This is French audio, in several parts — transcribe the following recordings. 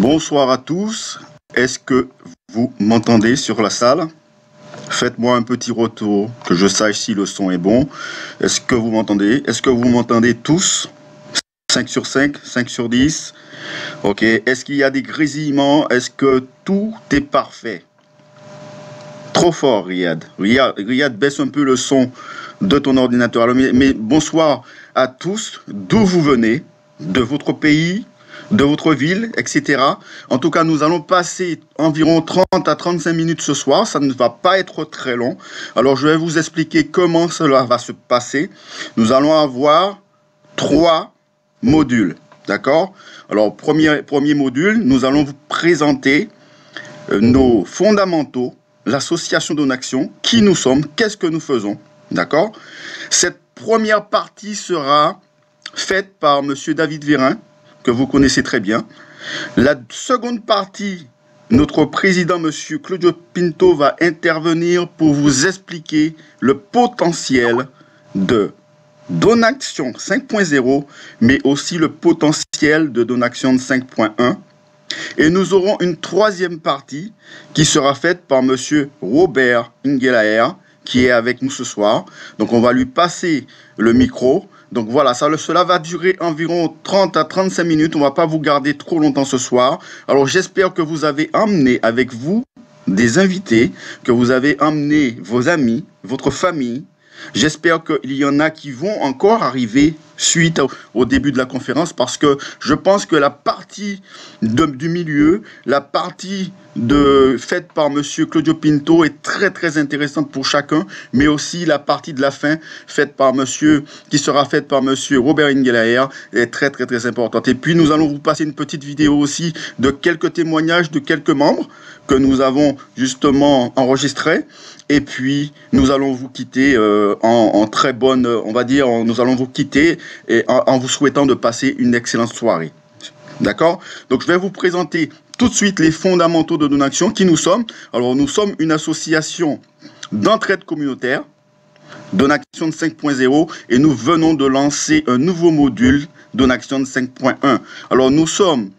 Bonsoir à tous. Est-ce que vous m'entendez sur la salle? Faites-moi un petit retour, que je sache si le son est bon. Est-ce que vous m'entendez? Est-ce que vous m'entendez tous? 5 sur 5, 5 sur 10. Ok. Est-ce qu'il y a des grésillements? Est-ce que tout est parfait? Trop fort, Riyad. Riyad, baisse un peu le son de ton ordinateur. Alors, mais bonsoir à tous, d'où vous venez, de votre pays, de votre ville, etc. En tout cas, nous allons passer environ 30 à 35 minutes ce soir. Ça ne va pas être très long. Alors, je vais vous expliquer comment cela va se passer. Nous allons avoir 3 modules. D'accord? Alors, premier module, nous allons vous présenter nos fondamentaux, l'association Donaction, qui nous sommes, qu'est-ce que nous faisons. D'accord? Cette première partie sera faite par M. David Vérin, que vous connaissez très bien. La seconde partie, notre président, M. Claudio Pinto, va intervenir pour vous expliquer le potentiel de Donaction 5.0, mais aussi le potentiel de Donaction 5.1. Et nous aurons une troisième partie qui sera faite par M. Robert Ingelaer, qui est avec nous ce soir. Donc, on va lui passer le micro. Donc, voilà, cela va durer environ 30 à 35 minutes. On ne va pas vous garder trop longtemps ce soir. Alors, j'espère que vous avez emmené avec vous des invités, que vous avez emmené vos amis, votre famille. J'espère qu'il y en a qui vont encore arriver suite au début de la conférence, parce que je pense que la partie du milieu, la partie faite par M. Claudio Pinto est très très intéressante pour chacun, mais aussi la partie de la fin qui sera faite par M. Robert Ingelaer est très très très importante. Et puis nous allons vous passer une petite vidéo aussi de quelques témoignages de quelques membres que nous avons justement enregistrés. Et puis, nous allons vous quitter en très bonne, on va dire, nous allons vous quitter et en vous souhaitant de passer une excellente soirée. D'accord? Donc, je vais vous présenter tout de suite les fondamentaux de Donaction, qui nous sommes. Alors, nous sommes une association d'entraide communautaire, Donaction 5.0, et nous venons de lancer un nouveau module, Donaction 5.1. Alors, nous sommes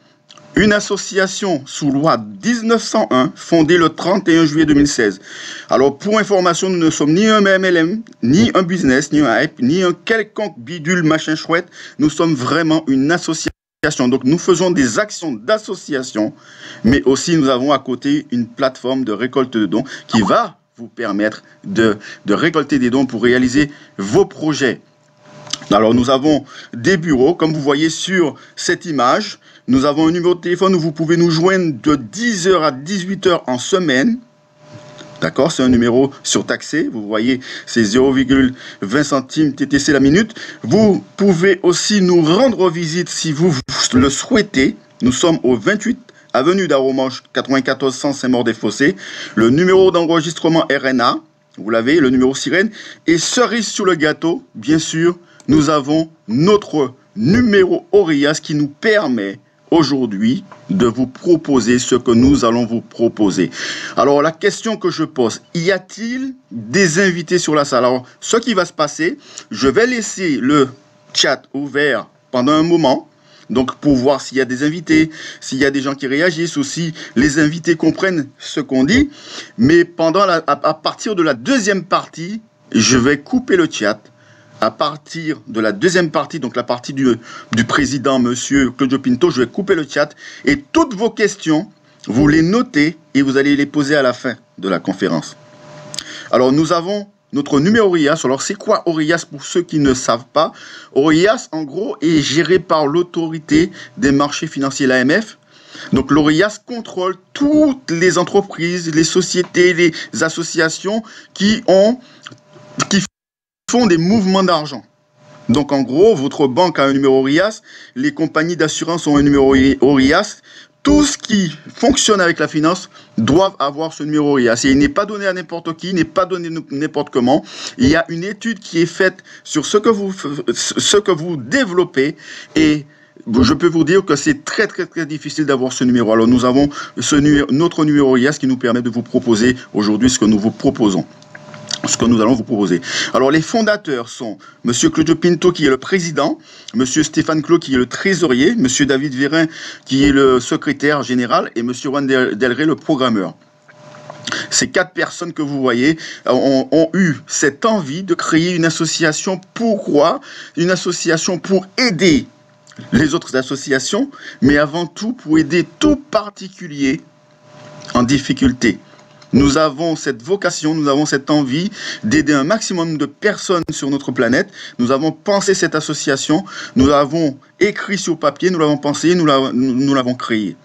une association sous loi 1901, fondée le 31 juillet 2016. Alors, pour information, nous ne sommes ni un MLM, ni un business, ni un hype, ni un quelconque bidule, machin chouette. Nous sommes vraiment une association. Donc, nous faisons des actions d'association, mais aussi nous avons à côté une plateforme de récolte de dons qui va vous permettre de récolter des dons pour réaliser vos projets. Alors, nous avons des bureaux, comme vous voyez sur cette image. Nous avons un numéro de téléphone où vous pouvez nous joindre de 10h à 18h en semaine. D'accord? C'est un numéro surtaxé. Vous voyez, c'est 0,20 centimes TTC la minute. Vous pouvez aussi nous rendre visite si vous le souhaitez. Nous sommes au 28 avenue d'Aromanche, 94 100 Saint-Maur-des-Fossés. Le numéro d'enregistrement RNA, vous l'avez, le numéro sirène. Et cerise sur le gâteau, bien sûr, nous avons notre numéro ORIAS qui nous permet aujourd'hui de vous proposer ce que nous allons vous proposer. Alors, la question que je pose, y a-t-il des invités sur la salle? Alors, ce qui va se passer, je vais laisser le chat ouvert pendant un moment, donc pour voir s'il y a des invités, s'il y a des gens qui réagissent ou si les invités comprennent ce qu'on dit. Mais à partir de la deuxième partie, je vais couper le chat. À partir de la deuxième partie, donc la partie du président, monsieur Claudio Pinto, je vais couper le chat et toutes vos questions, vous les notez et vous allez les poser à la fin de la conférence. Alors, nous avons notre numéro ORIAS. Alors, c'est quoi ORIAS pour ceux qui ne savent pas? ORIAS, en gros, est géré par l'autorité des marchés financiers, l'AMF. Donc, l'ORIAS contrôle toutes les entreprises, les sociétés, les associations qui font des mouvements d'argent. Donc, en gros, votre banque a un numéro ORIAS, les compagnies d'assurance ont un numéro ORIAS. Tout ce qui fonctionne avec la finance doivent avoir ce numéro ORIAS. Et il n'est pas donné à n'importe qui, il n'est pas donné n'importe comment. Il y a une étude qui est faite sur ce que vous développez et je peux vous dire que c'est très très très difficile d'avoir ce numéro. Alors, nous avons notre numéro ORIAS qui nous permet de vous proposer aujourd'hui ce que nous vous proposons. ce que nous allons vous proposer. Alors, les fondateurs sont M. Claudio Pinto, qui est le président, M. Stéphane Clos, qui est le trésorier, M. David Vérin, qui est le secrétaire général, et M. Juan Delray, le programmeur. Ces 4 personnes que vous voyez ont eu cette envie de créer une association. Pourquoi? Une association pour aider les autres associations, mais avant tout pour aider tout particulier en difficulté. Nous avons cette vocation, nous avons cette envie d'aider un maximum de personnes sur notre planète. Nous avons pensé cette association, nous l'avons écrit sur papier, nous l'avons pensé, nous l'avons créé.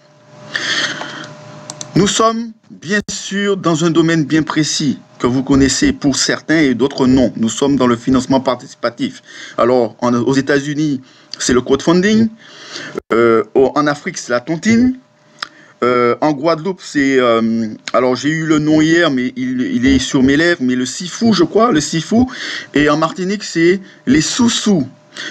Nous sommes bien sûr dans un domaine bien précis que vous connaissez pour certains et d'autres non. Nous sommes dans le financement participatif. Alors, aux États-Unis, c'est le crowdfunding. En Afrique, c'est la tontine. En Guadeloupe, c'est... alors, j'ai eu le nom hier, mais il est sur mes lèvres, mais le sifou, je crois, le sifou. Et en Martinique, c'est les sous-sous.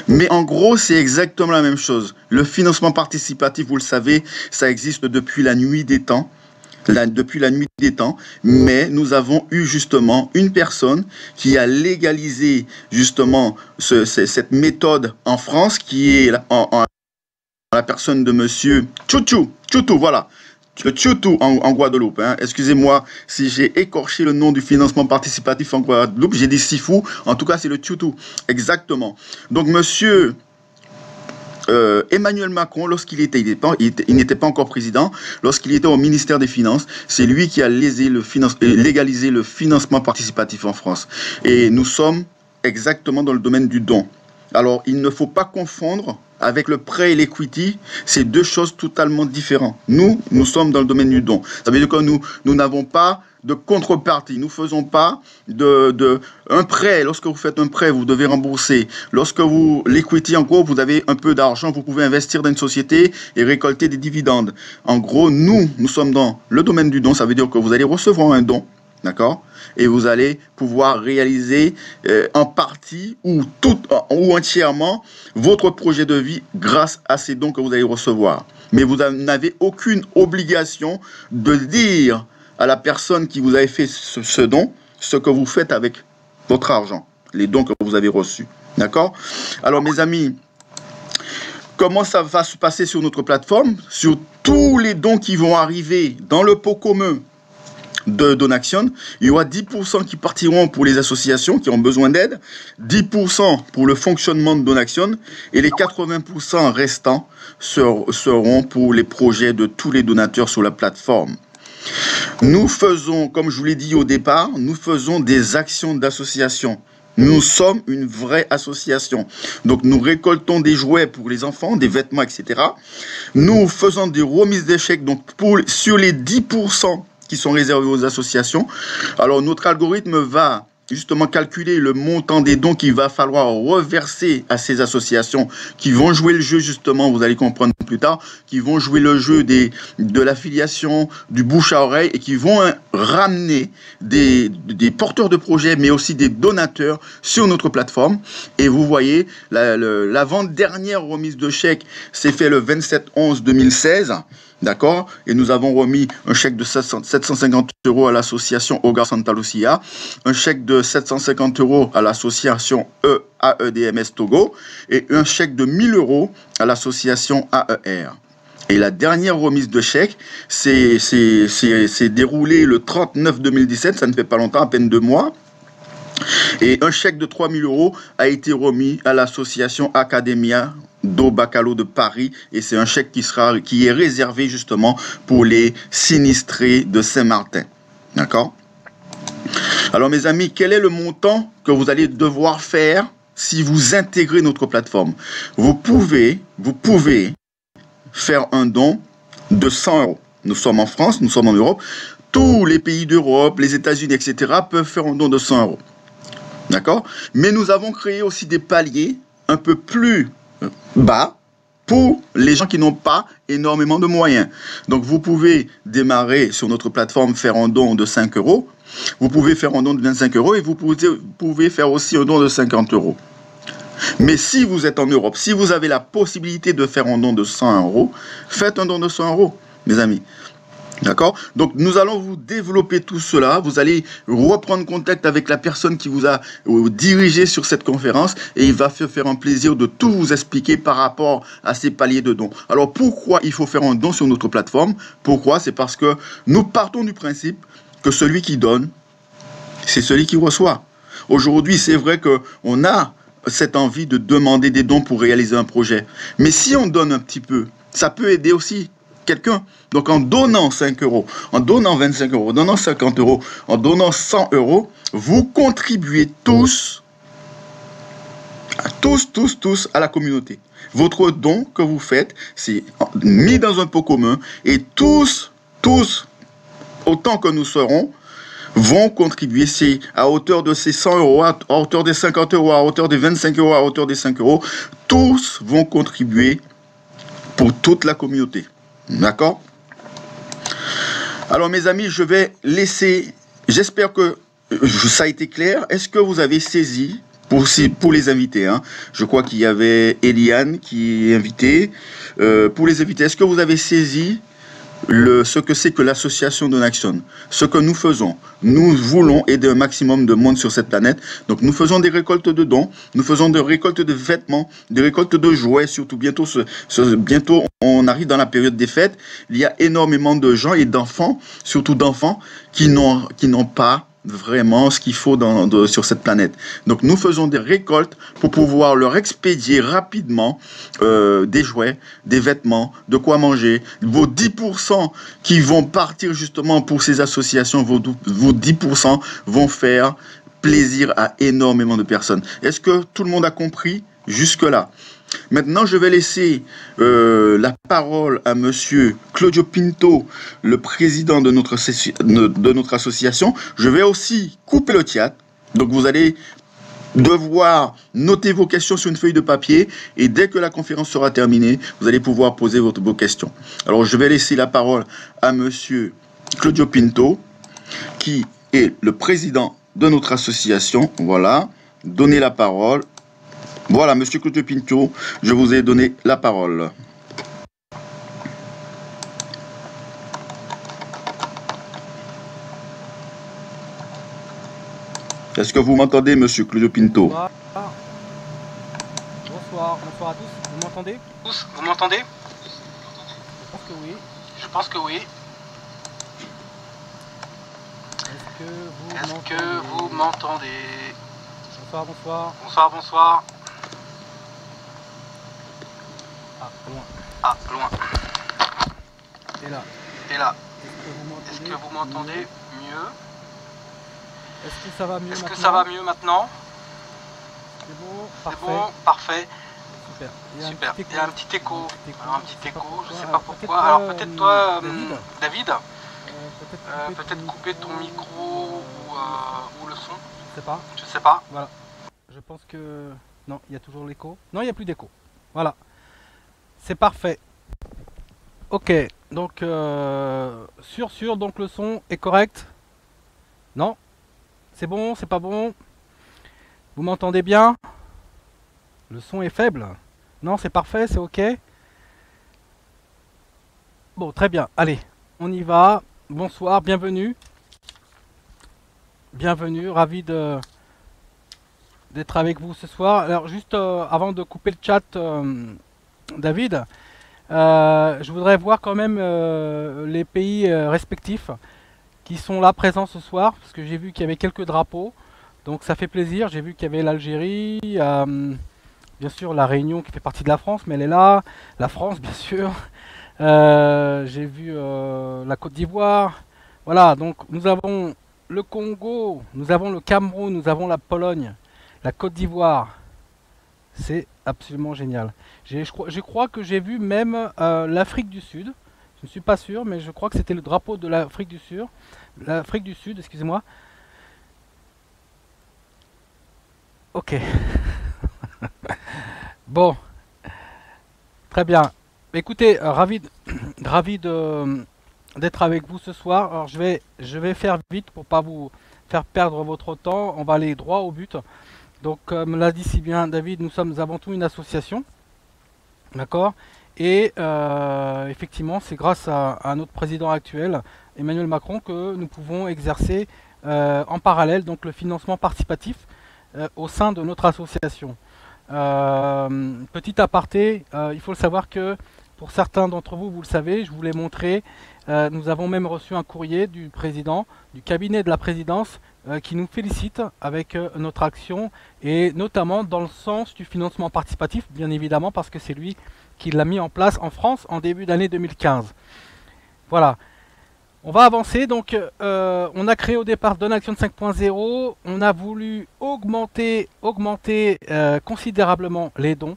Mais en gros, c'est exactement la même chose. Le financement participatif, vous le savez, ça existe depuis la nuit des temps. Depuis la nuit des temps, mais nous avons eu justement une personne qui a légalisé justement cette méthode en France, qui est la personne de monsieur Tchoutou, voilà, le Tchoutou en Guadeloupe. Hein. Excusez-moi si j'ai écorché le nom du financement participatif en Guadeloupe, j'ai dit Sifou, en tout cas c'est le Tchoutou, exactement. Donc monsieur... Emmanuel Macron, lorsqu'il il n'était pas encore président, lorsqu'il était au ministère des Finances, c'est lui qui a légalisé le financement participatif en France. Et nous sommes exactement dans le domaine du don. Alors, il ne faut pas confondre avec le prêt et l'equity, c'est 2 choses totalement différentes. Nous sommes dans le domaine du don. Ça veut dire que nous n'avons pas de contrepartie. Nous ne faisons pas un prêt. Lorsque vous faites un prêt, vous devez rembourser. Lorsque l'equity, en gros, vous avez un peu d'argent, vous pouvez investir dans une société et récolter des dividendes. En gros, nous sommes dans le domaine du don. Ça veut dire que vous allez recevoir un don, d'accord? Et vous allez pouvoir réaliser en partie ou entièrement votre projet de vie grâce à ces dons que vous allez recevoir. Mais vous n'avez aucune obligation de dire à la personne qui vous a fait ce don, ce que vous faites avec votre argent, les dons que vous avez reçus. D'accord? Alors, mes amis, comment ça va se passer sur notre plateforme? Sur tous les dons qui vont arriver dans le pot commun de Donaction, il y aura 10% qui partiront pour les associations qui ont besoin d'aide, 10% pour le fonctionnement de Donaction, et les 80% restants seront pour les projets de tous les donateurs sur la plateforme. Nous faisons, comme je vous l'ai dit au départ, nous faisons des actions d'association. Nous sommes une vraie association. Donc, nous récoltons des jouets pour les enfants, des vêtements, etc. Nous faisons des remises d'échecs sur les 10% qui sont réservés aux associations. Alors, notre algorithme va justement calculer le montant des dons qu'il va falloir reverser à ces associations qui vont jouer le jeu, justement, vous allez comprendre plus tard, qui vont jouer le jeu de l'affiliation, du bouche à oreille, et qui vont ramener des porteurs de projets, mais aussi des donateurs sur notre plateforme. Et vous voyez, l'avant-dernière remise de chèque s'est fait le 27/11/2016. D'accord? Et nous avons remis un chèque de 750 € à l'association Hogar Santa Lucia, un chèque de 750 € à l'association AEDMS Togo et un chèque de 1000 € à l'association AER. Et la dernière remise de chèque s'est déroulée le 30/9/2017, ça ne fait pas longtemps, à peine 2 mois. Et un chèque de 3000 € a été remis à l'association Academia do Bacalhau de Paris, et c'est un chèque qui est réservé justement pour les sinistrés de Saint-Martin. D'accord? Alors mes amis, quel est le montant que vous allez devoir faire si vous intégrez notre plateforme? Vous pouvez faire un don de 100 €. Nous sommes en France, nous sommes en Europe. Tous les pays d'Europe, les États-Unis, etc. peuvent faire un don de 100 €. D'accord? Mais nous avons créé aussi des paliers un peu plus bas pour les gens qui n'ont pas énormément de moyens. Donc, vous pouvez démarrer sur notre plateforme, faire un don de 5 €. Vous pouvez faire un don de 25 € et vous pouvez faire aussi un don de 50 €. Mais si vous êtes en Europe, si vous avez la possibilité de faire un don de 100 €, faites un don de 100 €, mes amis. D'accord? Donc, nous allons vous développer tout cela. Vous allez reprendre contact avec la personne qui vous a dirigé sur cette conférence et il va se faire un plaisir de tout vous expliquer par rapport à ces paliers de dons. Alors, pourquoi il faut faire un don sur notre plateforme? Pourquoi? C'est parce que nous partons du principe que celui qui donne, c'est celui qui reçoit. Aujourd'hui, c'est vrai qu'on a cette envie de demander des dons pour réaliser un projet. Mais si on donne un petit peu, ça peut aider aussi quelqu'un. Donc en donnant 5 euros, en donnant 25 euros, en donnant 50 euros, en donnant 100 euros, vous contribuez tous à la communauté. Votre don que vous faites, c'est mis dans un pot commun et tous, autant que nous serons, vont contribuer à hauteur de ces 100 euros, à hauteur des 50 euros, à hauteur des 25 euros, à hauteur des 5 euros. Tous vont contribuer pour toute la communauté. D'accord? Alors mes amis, je vais laisser, j'espère que ça a été clair. Est-ce que vous avez saisi pour les invités, hein? Je crois qu'il y avait Eliane qui est invitée. Pour les invités, est-ce que vous avez saisi ce que c'est que l'association Donation? Ce que nous faisons, nous voulons aider un maximum de monde sur cette planète. Donc nous faisons des récoltes de dons, nous faisons des récoltes de vêtements, des récoltes de jouets. Surtout bientôt, bientôt on arrive dans la période des fêtes. Il y a énormément de gens et d'enfants, surtout d'enfants, qui n'ont pas vraiment ce qu'il faut sur cette planète. Donc nous faisons des récoltes pour pouvoir leur expédier rapidement des jouets, des vêtements, de quoi manger. Vos 10% qui vont partir justement pour ces associations, vos 10% vont faire plaisir à énormément de personnes. Est-ce que tout le monde a compris jusque-là? Maintenant, je vais laisser la parole à monsieur Claudio Pinto, le président de notre association. Je vais aussi couper le chat. Donc, vous allez devoir noter vos questions sur une feuille de papier et dès que la conférence sera terminée, vous allez pouvoir poser vos questions. Alors, je vais laisser la parole à monsieur Claudio Pinto, qui est le président de notre association. Voilà, donnez la parole. Voilà, monsieur Claudio Pinto, je vous ai donné la parole. Est-ce que vous m'entendez, monsieur Claudio Pinto? Bonsoir. Bonsoir à tous. Vous m'entendez? Vous m'entendez? Je pense que oui. Je pense que oui. Est-ce que vous m'entendez? Bonsoir, bonsoir. Bonsoir, bonsoir. Ah, loin. Ah, loin. Et là. Et là. Est-ce que vous m'entendez mieux? Est-ce que ça va mieux maintenant? Est-ce que ça va mieux maintenant? C'est bon, parfait. C'est bon, parfait. Super. Super. Il y a un petit écho. Alors, un petit écho, je ne sais pas pourquoi. Alors peut-être toi, David, peut-être couper ton micro ou le son. Je sais pas. Je sais pas. Voilà. Je pense que... Non, il y a toujours l'écho. Non, il n'y a plus d'écho. Voilà. C'est parfait. Ok. Donc, donc le son est correct? Non? C'est bon? C'est pas bon? Vous m'entendez bien? Le son est faible? Non, c'est parfait, c'est ok? Bon, très bien. Allez, on y va. Bonsoir, bienvenue. Bienvenue, ravi d'être avec vous ce soir. Alors, juste avant de couper le chat, David, je voudrais voir quand même les pays respectifs qui sont là présents ce soir, parce que j'ai vu qu'il y avait quelques drapeaux, donc ça fait plaisir. J'ai vu qu'il y avait l'Algérie, bien sûr la Réunion qui fait partie de la France, mais elle est là, la France bien sûr, j'ai vu la Côte d'Ivoire, voilà, donc nous avons le Congo, nous avons le Cameroun, nous avons la Pologne, la Côte d'Ivoire, c'est absolument génial. Je crois que j'ai vu même l'Afrique du Sud. Je ne suis pas sûr, mais je crois que c'était le drapeau de l'Afrique du Sud. L'Afrique du Sud, excusez-moi. Ok. Bon. Très bien. Écoutez, ravi d'être avec vous ce soir. Alors je vais faire vite pour pas vous faire perdre votre temps. On va aller droit au but. Donc comme l'a dit si bien David, nous sommes avant tout une association. D'accord? Et effectivement, c'est grâce à notre président actuel, Emmanuel Macron, que nous pouvons exercer en parallèle donc le financement participatif au sein de notre association. Petit aparté, il faut le savoir que pour certains d'entre vous, vous le savez, je vous l'ai montré, nous avons même reçu un courrier du président, du cabinet de la présidence, qui nous félicite avec notre action, et notamment dans le sens du financement participatif, bien évidemment, parce que c'est lui qui l'a mis en place en France en début d'année 2015. Voilà. On va avancer, donc on a créé au départ Donaction 5.0, on a voulu augmenter considérablement les dons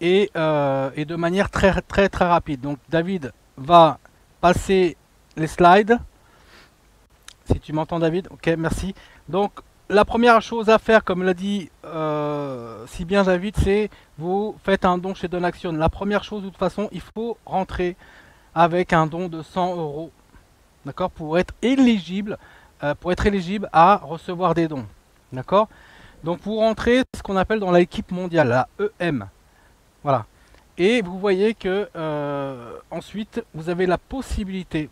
et de manière très rapide. Donc David va passer les slides. Si tu m'entends David, ok, merci. Donc la première chose à faire, comme l'a dit si bien David, c'est vous faites un don chez Donaction. La première chose, de toute façon, il faut rentrer avec un don de 100 €. D'accord, pour être éligible à recevoir des dons. D'accord. Donc vous rentrez ce qu'on appelle dans l'équipe mondiale, la EM. Voilà. Et vous voyez que ensuite vous avez la possibilité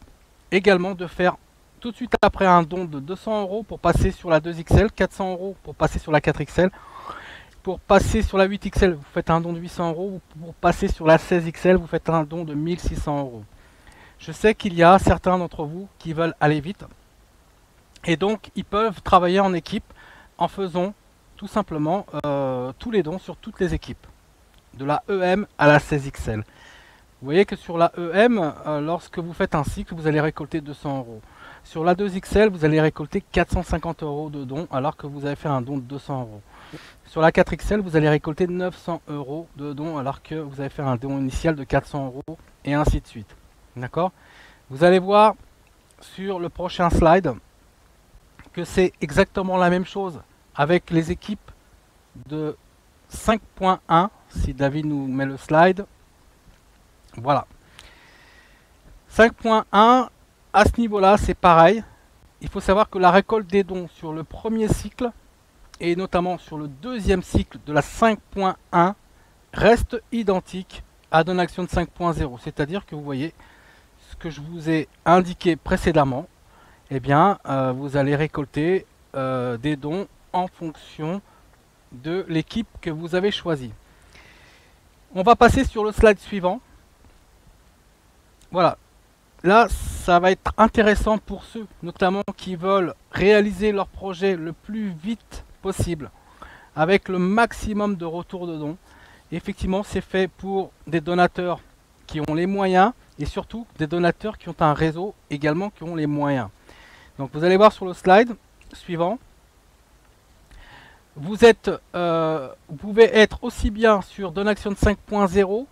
également de faire tout de suite après un don de 200 € pour passer sur la 2XL, 400 € pour passer sur la 4XL. Pour passer sur la 8XL, vous faites un don de 800 €. Pour passer sur la 16XL, vous faites un don de 1600 €. Je sais qu'il y a certains d'entre vous qui veulent aller vite. Et donc, ils peuvent travailler en équipe en faisant tout simplement tous les dons sur toutes les équipes. De la EM à la 16XL. Vous voyez que sur la EM, lorsque vous faites un cycle, vous allez récolter 200 €. Sur la 2XL, vous allez récolter 450 € de dons alors que vous avez fait un don de 200 €. Sur la 4XL, vous allez récolter 900 € de dons alors que vous avez fait un don initial de 400 € et ainsi de suite. D'accord? Vous allez voir sur le prochain slide que c'est exactement la même chose avec les équipes de 5.1. Si David nous met le slide. Voilà. 5.1, à ce niveau-là, c'est pareil. Il faut savoir que la récolte des dons sur le premier cycle et notamment sur le deuxième cycle de la 5.1 reste identique à Donaction 5.0. C'est-à-dire que vous voyez ce que je vous ai indiqué précédemment, eh bien, vous allez récolter des dons en fonction de l'équipe que vous avez choisie. On va passer sur le slide suivant. Voilà. Là, ça va être intéressant pour ceux, notamment, qui veulent réaliser leur projet le plus vite possible, avec le maximum de retour de dons. Effectivement, c'est fait pour des donateurs qui ont les moyens, et surtout des donateurs qui ont un réseau également qui ont les moyens. Donc vous allez voir sur le slide suivant. Vous pouvez être aussi bien sur Donaction 5.0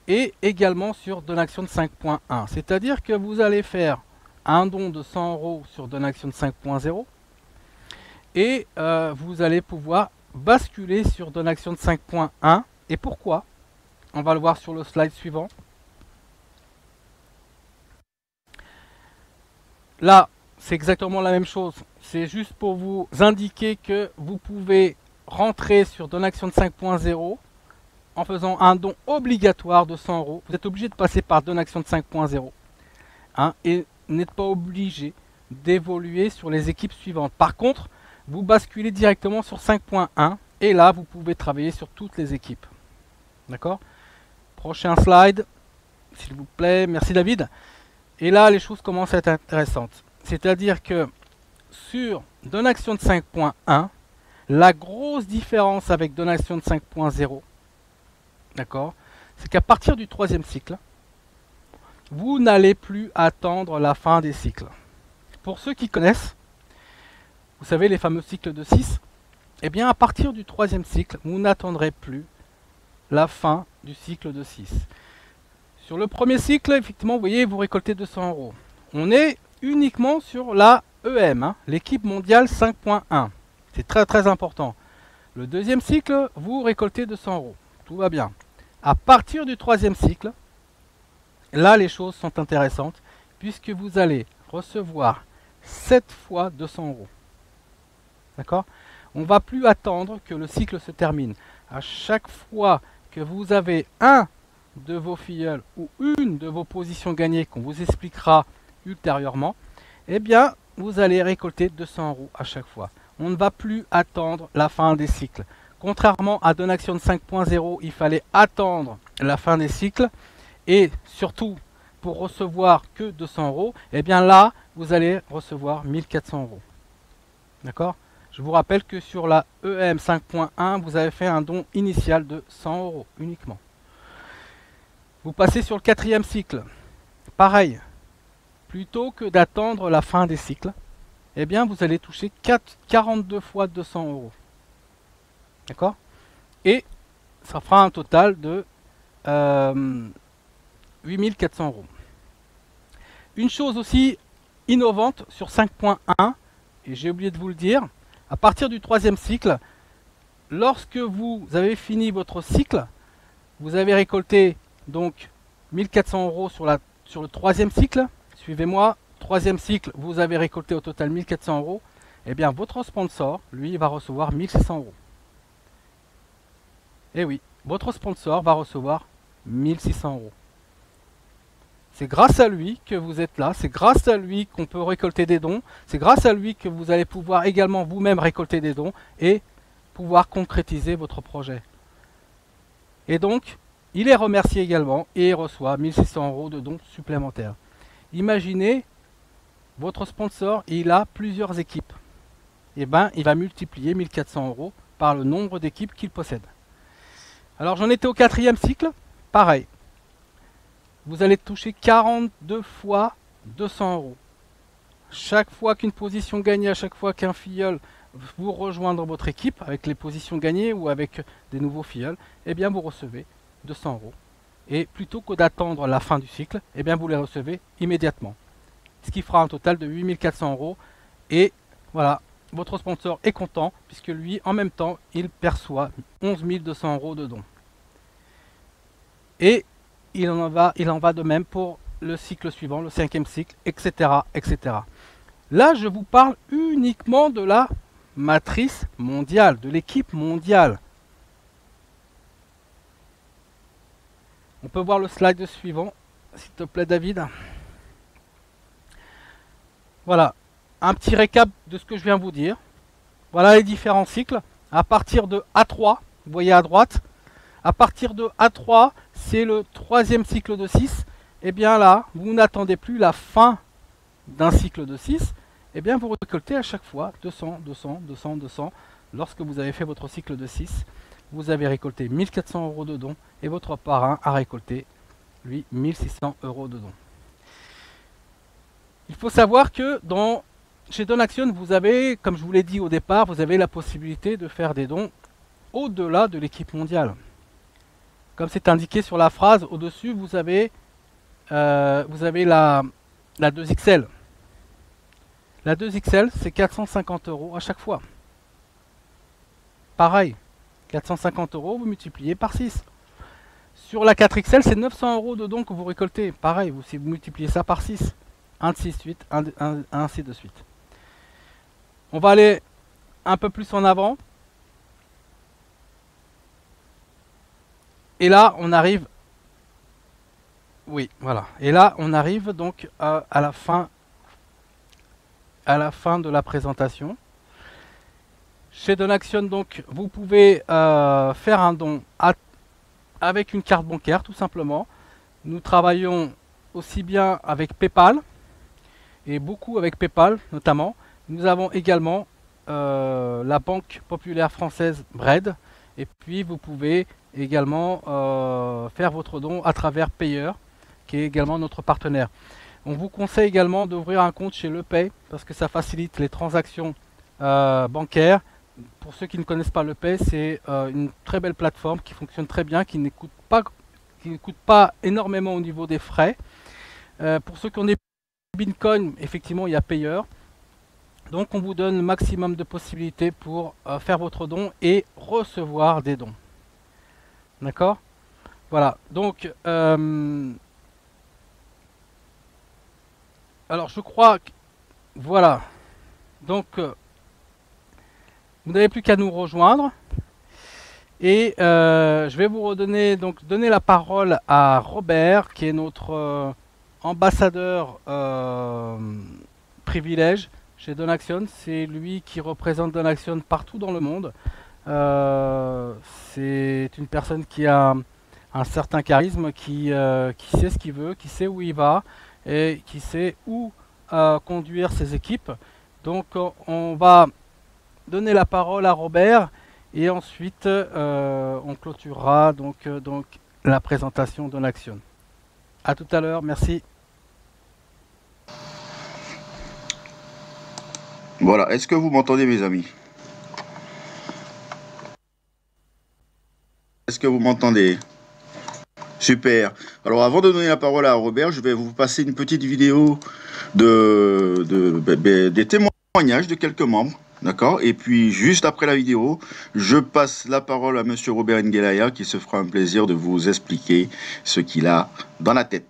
et également sur Donaction 5.1. C'est-à-dire que vous allez faire un don de 100 € sur Donaction 5.0 et vous allez pouvoir basculer sur Donaction 5.1. Et pourquoi? On va le voir sur le slide suivant. Là, c'est exactement la même chose. C'est juste pour vous indiquer que vous pouvez rentrer sur Donaction 5.0 en faisant un don obligatoire de 100 €. Vous êtes obligé de passer par Donaction 5.0 et n'êtes pas obligé d'évoluer sur les équipes suivantes. Par contre, vous basculez directement sur 5.1 et là, vous pouvez travailler sur toutes les équipes. D'accord? Prochain slide, s'il vous plaît. Merci David. Et là, les choses commencent à être intéressantes. C'est-à-dire que sur Donaction de 5.1, la grosse différence avec Donaction de 5.0, d'accord, c'est qu'à partir du troisième cycle, vous n'allez plus attendre la fin des cycles. Pour ceux qui connaissent, vous savez les fameux cycles de 6, eh bien à partir du troisième cycle, vous n'attendrez plus la fin du cycle de 6. Sur le premier cycle, effectivement, vous voyez, vous récoltez 200 €. On est uniquement sur la EM, l'équipe mondiale 5.1. C'est très important. Le deuxième cycle, vous récoltez 200 €. Tout va bien. À partir du troisième cycle, là, les choses sont intéressantes, puisque vous allez recevoir 7 fois 200 €. D'accord? On ne va plus attendre que le cycle se termine. À chaque fois que vous avez un de vos filleuls ou une de vos positions gagnées qu'on vous expliquera ultérieurement, eh bien, vous allez récolter 200 € à chaque fois. On ne va plus attendre la fin des cycles. Contrairement à Donaction 5.0, il fallait attendre la fin des cycles et surtout pour recevoir que 200 €, eh bien là, vous allez recevoir 1400 €. D'accord? Je vous rappelle que sur la EM 5.1, vous avez fait un don initial de 100 € uniquement. Vous passez sur le 4e cycle. Pareil, plutôt que d'attendre la fin des cycles, eh bien vous allez toucher 42 fois 200 €. D'accord? Et ça fera un total de 8400 €. Une chose aussi innovante sur 5.1, et j'ai oublié de vous le dire, à partir du 3e cycle, lorsque vous avez fini votre cycle, vous avez récolté donc 1400 € sur le 3e cycle. Suivez-moi, 3e cycle, vous avez récolté au total 1400 €. Eh bien, votre sponsor, lui, va recevoir 1600 €. Eh oui, votre sponsor va recevoir 1600 €. C'est grâce à lui que vous êtes là, c'est grâce à lui qu'on peut récolter des dons, c'est grâce à lui que vous allez pouvoir également vous-même récolter des dons et pouvoir concrétiser votre projet. Et donc, il est remercié également et il reçoit 1600 € de dons supplémentaires. Imaginez, votre sponsor, il a plusieurs équipes. Et bien, il va multiplier 1400 € par le nombre d'équipes qu'il possède. Alors, j'en étais au 4e cycle, pareil. Vous allez toucher 42 fois 200 €. Chaque fois qu'une position gagnée, à chaque fois qu'un filleul vous rejoint dans votre équipe, avec les positions gagnées ou avec des nouveaux filleuls, eh bien vous recevez 200 €. Et plutôt que d'attendre la fin du cycle, eh bien vous les recevez immédiatement. Ce qui fera un total de 8400 €. Et voilà, votre sponsor est content, puisque lui, en même temps, il perçoit 11 200 € de dons. Et il en va de même pour le cycle suivant, le 5e cycle, etc., etc. Là, je vous parle uniquement de la matrice mondiale, de l'équipe mondiale. On peut voir le slide suivant, s'il te plaît, David. Voilà, un petit récap de ce que je viens de vous dire. Voilà les différents cycles. À partir de A3, vous voyez à droite, à partir de A3, c'est le 3e cycle de 6. Et bien là, vous n'attendez plus la fin d'un cycle de 6. Et bien vous récoltez à chaque fois 200, 200, 200, 200. Lorsque vous avez fait votre cycle de 6, vous avez récolté 1400 € de dons et votre parrain a récolté, lui, 1600 € de dons. Il faut savoir que chez Donaction, vous avez, comme je vous l'ai dit au départ, vous avez la possibilité de faire des dons au-delà de l'équipe mondiale. Comme c'est indiqué sur la phrase, au-dessus, vous avez la 2XL. La 2XL, c'est 450 € à chaque fois. Pareil, 450 € vous multipliez par 6. Sur la 4XL, c'est 900 € de dons que vous récoltez. Pareil, si vous multipliez ça par 6. Ainsi de suite. On va aller un peu plus en avant. Et là, on arrive... Oui, voilà. Et là, on arrive donc à la fin de la présentation. Chez Donaction, donc, vous pouvez faire un don avec une carte bancaire, tout simplement. Nous travaillons aussi bien avec PayPal, et beaucoup avec PayPal notamment. Nous avons également la Banque Populaire Française BRED, et puis vous pouvez également faire votre don à travers Payer, qui est également notre partenaire. On vous conseille également d'ouvrir un compte chez LePay, parce que ça facilite les transactions bancaires. Pour ceux qui ne connaissent pas LePay, c'est une très belle plateforme qui fonctionne très bien, qui ne coûte pas énormément au niveau des frais. Pour ceux qui ont des Bitcoin, effectivement, il y a Payer. Donc, on vous donne le maximum de possibilités pour faire votre don et recevoir des dons. D'accord? Voilà. Donc, alors, je crois que... Voilà. Donc, vous n'avez plus qu'à nous rejoindre. Et je vais vous donner la parole à Robert, qui est notre ambassadeur privilège chez Donaxion. C'est lui qui représente Donaxion partout dans le monde. C'est une personne qui a un certain charisme, qui sait ce qu'il veut, qui sait où il va et qui sait où conduire ses équipes. Donc on va donner la parole à Robert et ensuite on clôturera donc la présentation de Donaxion. À tout à l'heure, merci. Voilà, est-ce que vous m'entendez, mes amis? Est-ce que vous m'entendez? Super. Alors, avant de donner la parole à Robert, je vais vous passer une petite vidéo des témoignages de quelques membres. D'accord? Et puis, juste après la vidéo, je passe la parole à Monsieur Robert Ngelaya qui se fera un plaisir de vous expliquer ce qu'il a dans la tête.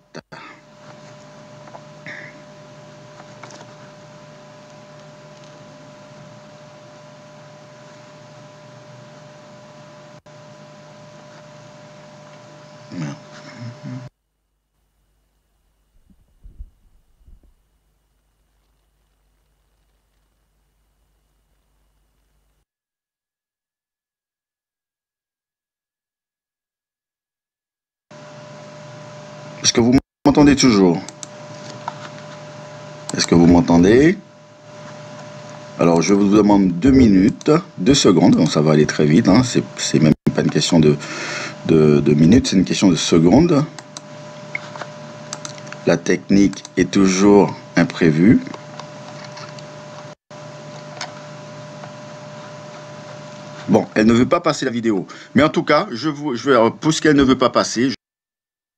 Est-ce que vous m'entendez toujours? Est-ce que vous m'entendez? Alors, je vous demande 2 minutes, 2 secondes, donc ça va aller très vite, hein. C'est même pas une question de minutes, c'est une question de secondes. La technique est toujours imprévue. Bon, elle ne veut pas passer la vidéo. Mais en tout cas, puisqu'elle ne veut pas passer,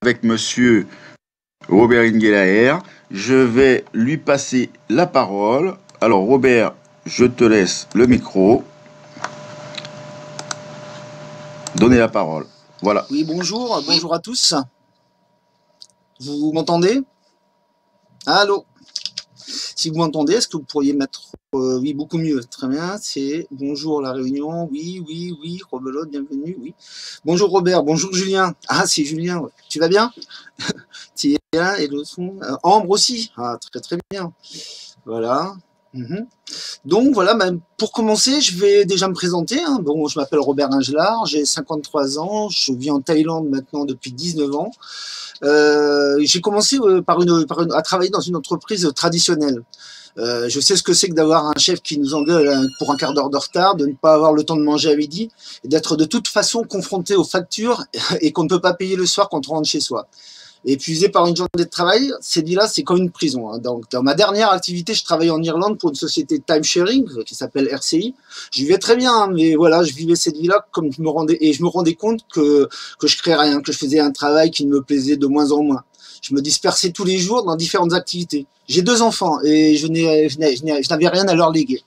avec Monsieur Robert Ngelaya, je vais lui passer la parole. Alors, Robert, je te laisse le micro. Donnez la parole. Voilà. Oui, bonjour. Bonjour à tous. Vous m'entendez? Allô? Si vous m'entendez, est-ce que vous pourriez mettre... oui, beaucoup mieux. Très bien. C'est bonjour la réunion. Oui, oui, oui. Robelote, bienvenue. Oui. Bonjour Robert. Bonjour Julien. Ah, c'est Julien. Ouais. Tu vas bien? Tu es bien. Et le son. Ambre aussi. Ah, très, très bien. Voilà. Donc voilà, pour commencer, je vais déjà me présenter. Hein. Bon, je m'appelle Robert Ingelard, j'ai 53 ans, je vis en Thaïlande maintenant depuis 19 ans. J'ai commencé à travailler dans une entreprise traditionnelle. Je sais ce que c'est que d'avoir un chef qui nous engueule pour un quart d'heure de retard, de ne pas avoir le temps de manger à midi, et d'être de toute façon confronté aux factures et qu'on ne peut pas payer le soir quand on rentre chez soi. Épuisé par une journée de travail, cette vie-là, c'est comme une prison. Hein. Donc, dans ma dernière activité, je travaillais en Irlande pour une société de time sharing qui s'appelle RCI. Je vivais très bien, hein, mais voilà, je vivais cette vie-là comme je me rendais compte que je créais rien, que je faisais un travail qui ne me plaisait de moins en moins. Je me dispersais tous les jours dans différentes activités. J'ai 2 enfants et je n'avais rien à leur léguer.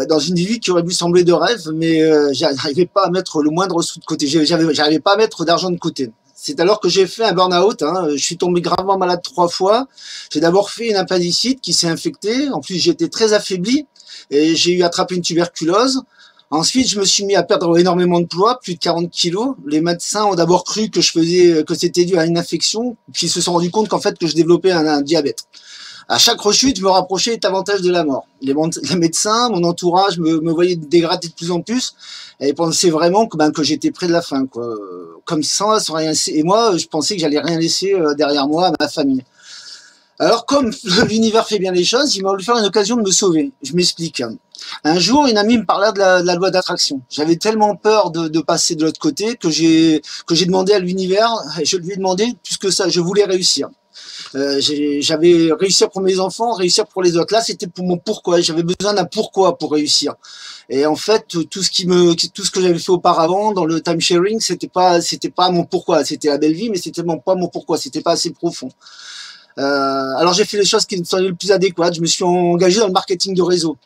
Dans une vie qui aurait pu sembler de rêve, mais j'arrivais pas à mettre le moindre sou de côté. J'arrivais pas à mettre d'argent de côté. C'est alors que j'ai fait un burn-out. Hein. Je suis tombé gravement malade 3 fois. J'ai d'abord fait une appendicite qui s'est infectée. En plus, j'étais très affaibli et j'ai eu attrapé une tuberculose. Ensuite, je me suis mis à perdre énormément de poids, plus de 40 kilos. Les médecins ont d'abord cru que c'était dû à une infection, puis ils se sont rendus compte qu'en fait que je développais un diabète. À chaque rechute, je me rapprochais davantage de la mort. Les médecins, mon entourage me voyaient dégrader de plus en plus et pensaient vraiment que j'étais près de la fin, quoi. Comme ça, sans rien laisser. Et moi, je pensais que j'allais rien laisser derrière moi à ma famille. Alors, comme l'univers fait bien les choses, il m'a voulu faire une occasion de me sauver. Je m'explique. Un jour, une amie me parlait de la loi d'attraction. J'avais tellement peur de passer de l'autre côté que j'ai demandé à l'univers, et je lui ai demandé plus que ça, je voulais réussir. J'avais réussir pour mes enfants, réussir pour les autres. Là, c'était pour mon pourquoi. J'avais besoin d'un pourquoi pour réussir. Et en fait, tout ce que j'avais fait auparavant dans le time sharing, c'était pas mon pourquoi. C'était la belle vie, mais c'était pas mon pourquoi. C'était pas assez profond. Alors j'ai fait les choses qui me semblaient le plus adéquates. Je me suis engagé dans le marketing de réseau.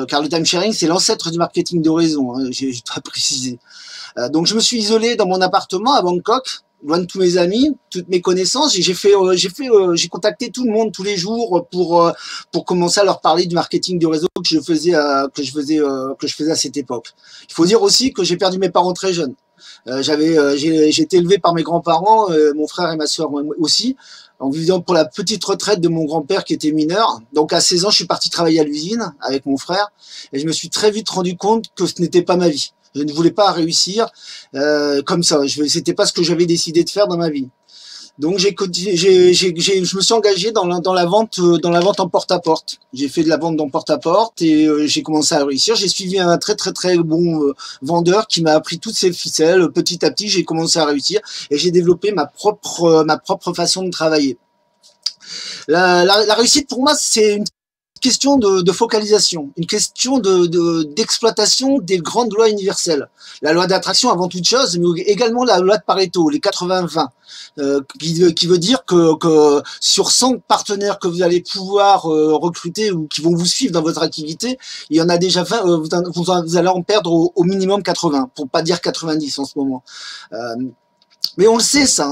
Car le time sharing, c'est l'ancêtre du marketing de réseau. Hein, je dois préciser. Donc je me suis isolé dans mon appartement à Bangkok. loin de tous mes amis, toutes mes connaissances. J'ai contacté tout le monde tous les jours pour commencer à leur parler du marketing de réseau que je faisais à cette époque. Il faut dire aussi que j'ai perdu mes parents très jeunes. J'ai été élevé par mes grands-parents, mon frère et ma soeur aussi, en vivant pour la petite retraite de mon grand-père qui était mineur. Donc à 16 ans, je suis parti travailler à l'usine avec mon frère et je me suis très vite rendu compte que ce n'était pas ma vie. Je ne voulais pas réussir comme ça. C'était pas ce que j'avais décidé de faire dans ma vie. Donc je me suis engagé dans la vente en porte-à-porte. J'ai fait de la vente en porte-à-porte et j'ai commencé à réussir. J'ai suivi un très très très bon vendeur qui m'a appris toutes ces ficelles. Petit à petit, j'ai commencé à réussir et j'ai développé ma propre façon de travailler. La réussite pour moi, c'est une question de focalisation, une question d'exploitation des grandes lois universelles. La loi d'attraction avant toute chose, mais également la loi de Pareto, les 80-20, qui veut dire que sur 100 partenaires que vous allez pouvoir recruter ou qui vont vous suivre dans votre activité, il y en a déjà 20, vous allez en perdre au minimum 80, pour pas dire 90 en ce moment. Mais on le sait, ça.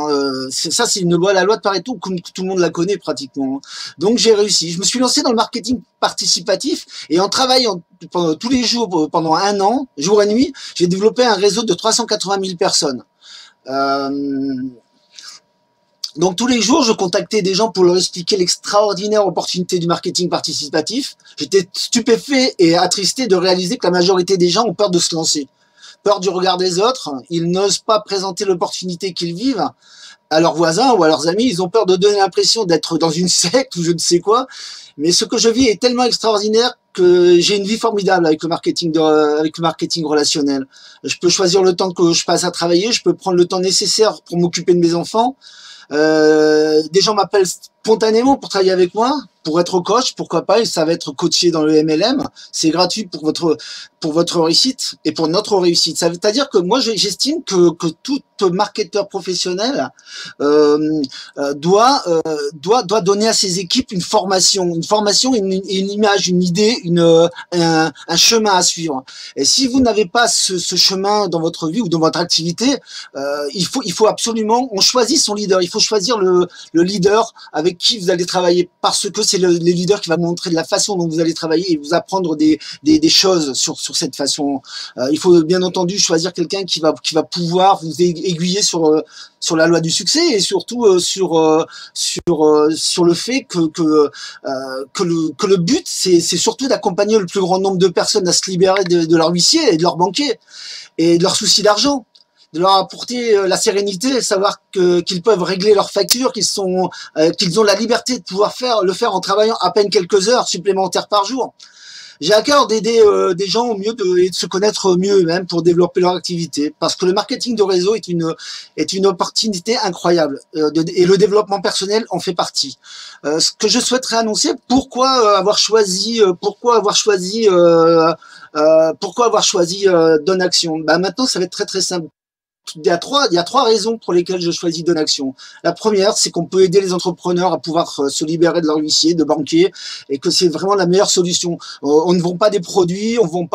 Ça, c'est une loi, la loi de Pareto, comme tout le monde la connaît pratiquement. Donc, j'ai réussi. Je me suis lancé dans le marketing participatif et en travaillant tous les jours pendant 1 an, jour et nuit, j'ai développé un réseau de 380 000 personnes. Donc, tous les jours, je contactais des gens pour leur expliquer l'extraordinaire opportunité du marketing participatif. J'étais stupéfait et attristé de réaliser que la majorité des gens ont peur de se lancer. Peur du regard des autres, ils n'osent pas présenter l'opportunité qu'ils vivent à leurs voisins ou à leurs amis, ils ont peur de donner l'impression d'être dans une secte ou je ne sais quoi, mais ce que je vis est tellement extraordinaire que j'ai une vie formidable avec le marketing relationnel. Je peux choisir le temps que je passe à travailler, je peux prendre le temps nécessaire pour m'occuper de mes enfants. Des gens m'appellent spontanément pour travailler avec moi, pour être coach, pourquoi pas, ça va être coaché dans le MLM, c'est gratuit pour votre réussite et pour notre réussite. Ça veut dire que moi j'estime que tout marketeur professionnel doit donner à ses équipes une formation, une image, une idée, un chemin à suivre. Et si vous n'avez pas ce chemin dans votre vie ou dans votre activité, il faut absolument, on choisit son leader, il faut choisir le leader avec qui vous allez travailler, parce que c'est le leader qui va montrer de la façon dont vous allez travailler et vous apprendre des choses sur cette façon. Il faut bien entendu choisir quelqu'un qui va pouvoir vous aiguiller sur la loi du succès et surtout sur le fait que le but c'est surtout d'accompagner le plus grand nombre de personnes à se libérer de leur huissier et de leur banquier et de leurs soucis d'argent, de leur apporter la sérénité, savoir qu'ils peuvent régler leurs factures, qu'ils ont la liberté de pouvoir le faire en travaillant à peine quelques heures supplémentaires par jour. J'ai à cœur d'aider des gens au mieux et de se connaître mieux eux-mêmes pour développer leur activité, parce que le marketing de réseau est une opportunité incroyable et le développement personnel en fait partie. Ce que je souhaiterais annoncer, pourquoi avoir choisi Donaction. Maintenant, ça va être très très simple. Il y a trois raisons pour lesquelles je choisis Donaction. La première, c'est qu'on peut aider les entrepreneurs à pouvoir se libérer de leur huissier, de banquier, et que c'est vraiment la meilleure solution. On ne vend pas des produits, on ne vend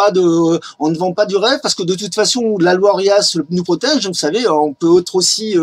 pas du rêve, parce que de toute façon, la loi Orias nous protège. Vous savez, on peut être aussi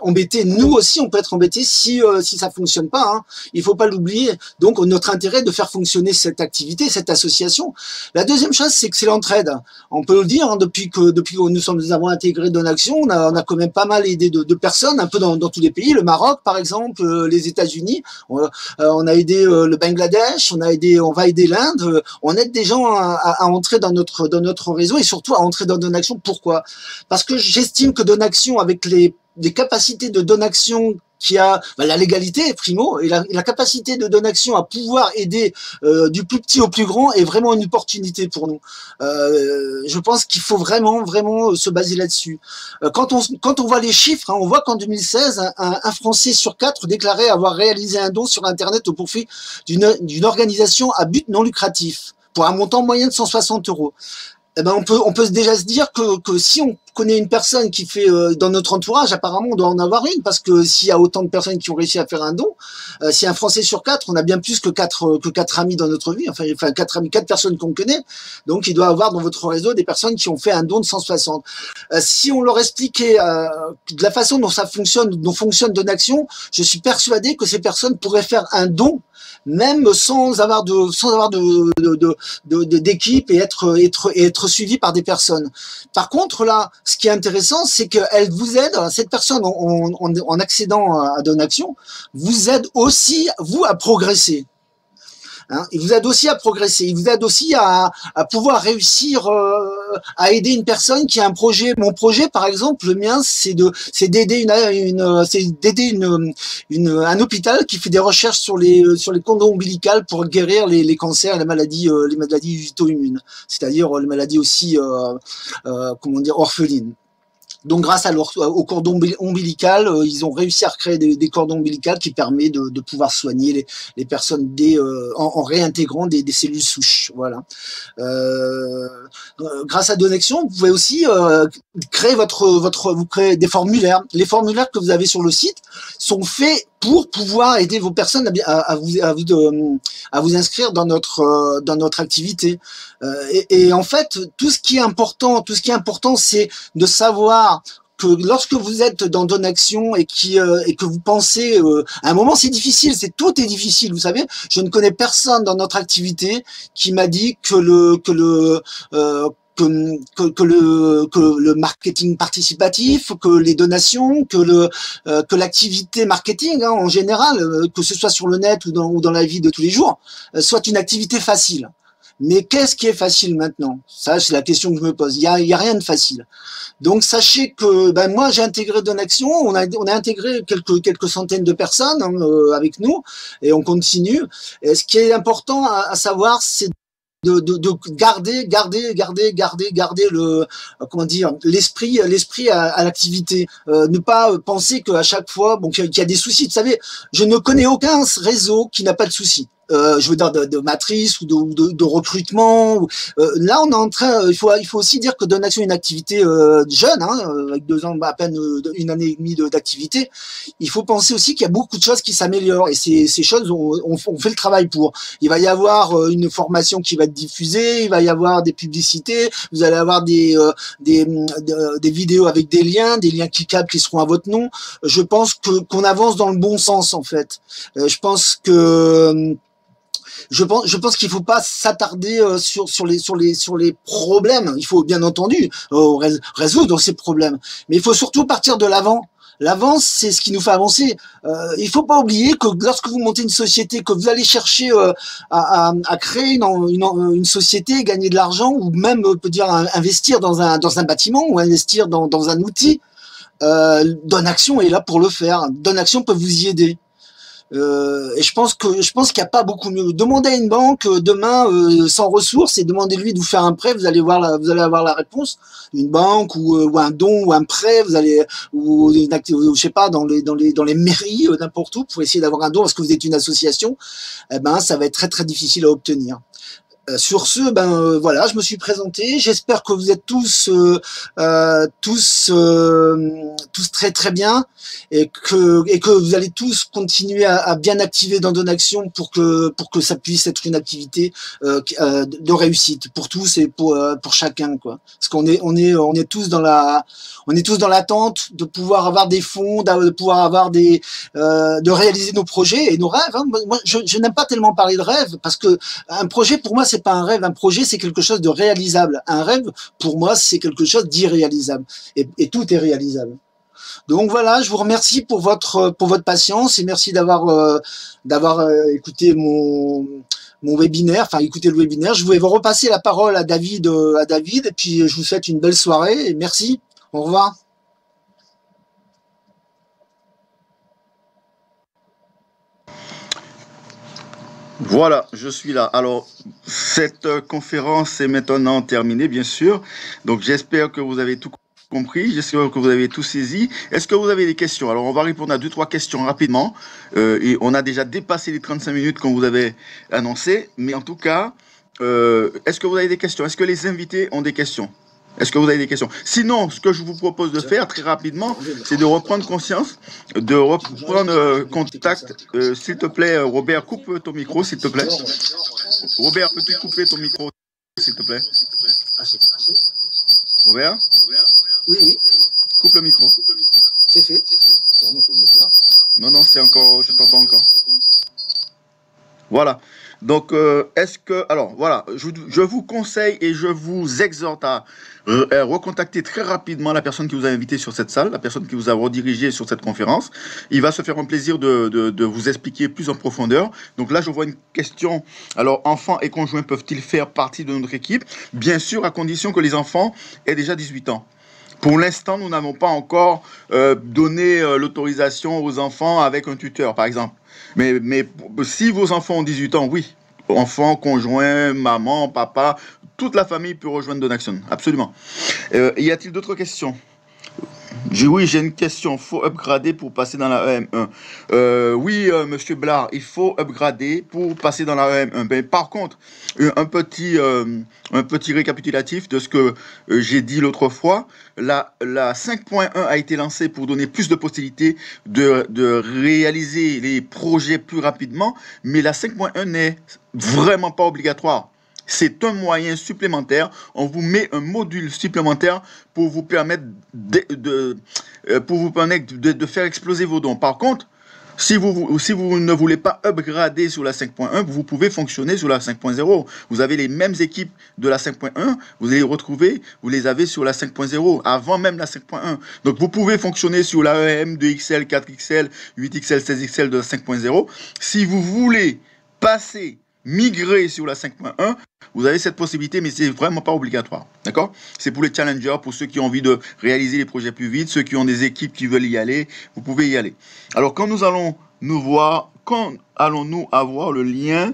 embêté. Nous aussi, on peut être embêté si ça fonctionne pas. Hein. Il faut pas l'oublier. Donc, notre intérêt est de faire fonctionner cette activité, cette association. La deuxième chose, c'est que c'est l'entraide. On peut le dire, hein, depuis que nous avons intégré Donaction, on a quand même pas mal aidé de personnes, un peu dans tous les pays, le Maroc par exemple, les États-Unis, on a aidé le Bangladesh, on va aider l'Inde, on aide des gens à entrer dans notre réseau et surtout à entrer dans Donaction. Pourquoi? Parce que j'estime que Donaction, avec les capacités de Donaction qui a la légalité primo et la capacité de Donaction à pouvoir aider du plus petit au plus grand est vraiment une opportunité pour nous. Je pense qu'il faut vraiment se baser là-dessus. Quand on voit les chiffres, hein, on voit qu'en 2016, un Français sur 4 déclarait avoir réalisé un don sur Internet au profit d'une organisation à but non lucratif pour un montant moyen de 160 €. Eh ben on peut déjà se dire que si on connaît une personne qui fait dans notre entourage, apparemment on doit en avoir une, parce que s'il y a autant de personnes qui ont réussi à faire un don, si un Français sur 4, on a bien plus que quatre amis dans notre vie, enfin 4 amis, 4 personnes qu'on connaît, donc il doit avoir dans votre réseau des personnes qui ont fait un don de 160. Si on leur expliquait de la façon dont ça fonctionne, dont fonctionne Donation, je suis persuadé que ces personnes pourraient faire un don même sans avoir d'équipe et être suivi par des personnes. Par contre, là, ce qui est intéressant, c'est qu'elle vous aide, cette personne, en accédant à Donation, vous aide aussi, vous, à progresser. Hein, il vous aide aussi à progresser, il vous aide aussi à pouvoir réussir à aider une personne qui a un projet. Mon projet, par exemple, le mien, c'est d'aider un hôpital qui fait des recherches sur les condoms ombilicales pour guérir les cancers et les maladies auto-immunes, c'est-à-dire les maladies aussi comment dire, orphelines. Donc, grâce au cordon ombilical, ils ont réussi à recréer des cordons ombilicales qui permettent de pouvoir soigner les personnes en réintégrant des cellules souches. Voilà. Grâce à Donation, vous pouvez aussi créer vous créez des formulaires. Les formulaires que vous avez sur le site sont faits pour pouvoir aider vos personnes à vous inscrire dans notre activité. Et en fait, tout ce qui est important, c'est de savoir que lorsque vous êtes dans Donation et que vous pensez, à un moment c'est difficile, tout est difficile, vous savez. Je ne connais personne dans notre activité qui m'a dit que le marketing participatif, que les donations, que l'activité marketing en général, que ce soit sur le net ou dans la vie de tous les jours, soit une activité facile. Mais qu'est-ce qui est facile maintenant? Ça, c'est la question que je me pose. Il y a rien de facile. Donc, sachez que moi, j'ai intégré Donation. On a intégré quelques centaines de personnes avec nous et on continue. Et ce qui est important à savoir, c'est de garder l'esprit à l'activité, ne pas penser qu'à chaque fois qu'il y a des soucis. Vous savez, je ne connais aucun réseau qui n'a pas de soucis. Je veux dire de matrice ou de recrutement. Là, on est en train. Il faut aussi dire que Donation est une activité jeune, avec 2 ans, à peine 1 année et demie d'activité. Il faut penser aussi qu'il y a beaucoup de choses qui s'améliorent et ces choses, on fait le travail pour. Il va y avoir une formation qui va être diffusée, il va y avoir des publicités, vous allez avoir des vidéos avec des liens cliquables qui seront à votre nom. Je pense qu'on avance dans le bon sens en fait. Je pense qu'il faut pas s'attarder sur les problèmes. Il faut bien entendu résoudre ces problèmes, mais il faut surtout partir de l'avant. L'avance, c'est ce qui nous fait avancer. Il faut pas oublier que lorsque vous montez une société, que vous allez chercher à créer une société, gagner de l'argent, ou même peut dire investir dans un bâtiment ou investir dans un outil, Donation est là pour le faire. Donation peut vous y aider. Et je pense qu'il n'y a pas beaucoup mieux. Demandez à une banque demain sans ressources et demandez-lui de vous faire un prêt, vous allez avoir la réponse. Une banque ou un don ou un prêt, ou je sais pas, dans les mairies, n'importe où, pour essayer d'avoir un don parce que vous êtes une association, ça va être très très difficile à obtenir. Sur ce, voilà, je me suis présenté. J'espère que vous êtes tous très très bien et que vous allez tous continuer à bien activer dans Donation pour que ça puisse être une activité de réussite pour tous et pour chacun, quoi. Parce qu'on est tous dans l'attente de pouvoir avoir des fonds, de pouvoir avoir de réaliser nos projets et nos rêves. Moi, je n'aime pas tellement parler de rêve parce que un projet pour moi c'est pas un rêve, un projet c'est quelque chose de réalisable. Un rêve pour moi c'est quelque chose d'irréalisable et tout est réalisable. Donc voilà, je vous remercie pour votre patience et merci d'avoir écouté mon webinaire, enfin écouté le webinaire. Je vais vous repasser la parole à David et puis je vous souhaite une belle soirée et merci. Au revoir. Voilà, je suis là. Alors, cette conférence est maintenant terminée, bien sûr. Donc, j'espère que vous avez tout compris, j'espère que vous avez tout saisi. Est-ce que vous avez des questions? Alors, on va répondre à 2-3 questions rapidement. Et on a déjà dépassé les 35 minutes qu'on vous avait annoncé. Mais en tout cas, est-ce que vous avez des questions? Est-ce que les invités ont des questions? Est-ce que vous avez des questions? Sinon, ce que je vous propose de faire très rapidement, c'est de reprendre conscience, de reprendre contact. S'il te plaît, Robert, coupe ton micro, s'il te plaît. Robert, peux-tu couper ton micro, s'il te plaît? Robert? Oui, oui. Coupe le micro. C'est fait. Non, non, c'est encore, je t'entends encore. Voilà. Donc, est-ce que... Alors, voilà, je vous conseille et je vous exhorte à recontacter très rapidement la personne qui vous a invité sur cette salle, la personne qui vous a redirigé sur cette conférence. Il va se faire un plaisir de vous expliquer plus en profondeur. Donc là, je vois une question. Alors, enfants et conjoints peuvent-ils faire partie de notre équipe? Bien sûr, à condition que les enfants aient déjà 18 ans. Pour l'instant, nous n'avons pas encore donné l'autorisation aux enfants avec un tuteur, par exemple. Mais si vos enfants ont 18 ans, oui. Enfants, conjoints, maman, papa, toute la famille peut rejoindre Donaction. Absolument. Y a-t-il d'autres questions? Oui, j'ai une question. Faut upgrader pour passer dans la EM1. Oui, monsieur Blard, il faut upgrader pour passer dans la EM1. Ben, par contre, un petit récapitulatif de ce que j'ai dit l'autre fois. La 5.1 a été lancée pour donner plus de possibilités de réaliser les projets plus rapidement, mais la 5.1 n'est vraiment pas obligatoire. C'est un moyen supplémentaire. On vous met un module supplémentaire pour vous permettre de faire exploser vos dons. Par contre, si vous ne voulez pas upgrader sur la 5.1, vous pouvez fonctionner sur la 5.0. Vous avez les mêmes équipes de la 5.1, vous allez les retrouver, vous les avez sur la 5.0, avant même la 5.1. Donc vous pouvez fonctionner sur la EM 2XL, 4XL, 8XL, 16XL de la 5.0. Si vous voulez migrer sur la 5.1, vous avez cette possibilité, mais c'est vraiment pas obligatoire. D'accord? C'est pour les challengers, pour ceux qui ont envie de réaliser les projets plus vite, ceux qui ont des équipes qui veulent y aller, vous pouvez y aller. Alors, quand allons-nous avoir le lien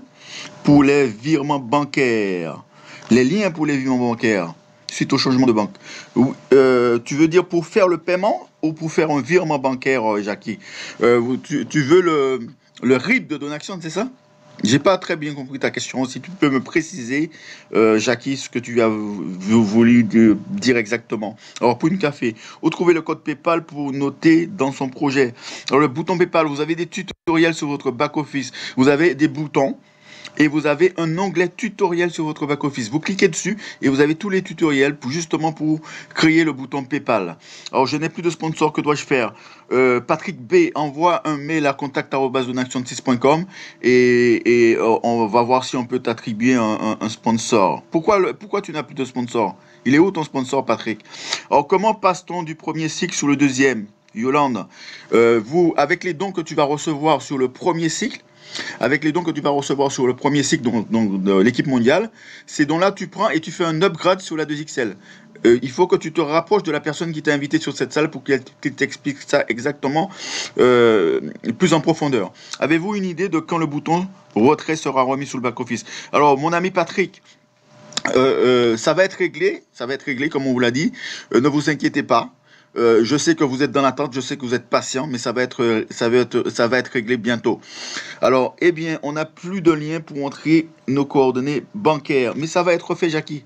pour les virements bancaires? Les liens pour les virements bancaires, suite au changement de banque. Tu veux dire pour faire le paiement ou pour faire un virement bancaire, Jackie? Tu veux le RIB de Donaction, c'est ça? J'ai pas très bien compris ta question. Si tu peux me préciser, Jackie, ce que tu as voulu dire exactement. Alors, pour une café, où trouver le code PayPal pour noter dans son projet? Alors, le bouton PayPal, vous avez des tutoriels sur votre back-office. Vous avez des boutons. Et vous avez un onglet tutoriel sur votre back-office. Vous cliquez dessus et vous avez tous les tutoriels justement pour créer le bouton PayPal. Alors, je n'ai plus de sponsor, que dois-je faire? Patrick B envoie un mail à contact@donaction6.com et on va voir si on peut t'attribuer un sponsor. Pourquoi tu n'as plus de sponsor? Il est où ton sponsor, Patrick? Alors, comment passe-t-on du premier cycle sur le deuxième? Yolande, avec les dons que tu vas recevoir sur le premier cycle, donc de l'équipe mondiale, ces dons-là, tu prends et tu fais un upgrade sur la 2XL. Il faut que tu te rapproches de la personne qui t'a invité sur cette salle pour qu'elle t'explique ça exactement plus en profondeur. Avez-vous une idée de quand le bouton retrait sera remis sur le back-office? Alors, mon ami Patrick, ça va être réglé, comme on vous l'a dit. Ne vous inquiétez pas. Je sais que vous êtes dans l'attente, je sais que vous êtes patient, mais ça va être réglé bientôt. Alors, eh bien, on n'a plus de lien pour entrer nos coordonnées bancaires, mais ça va être fait, Jackie.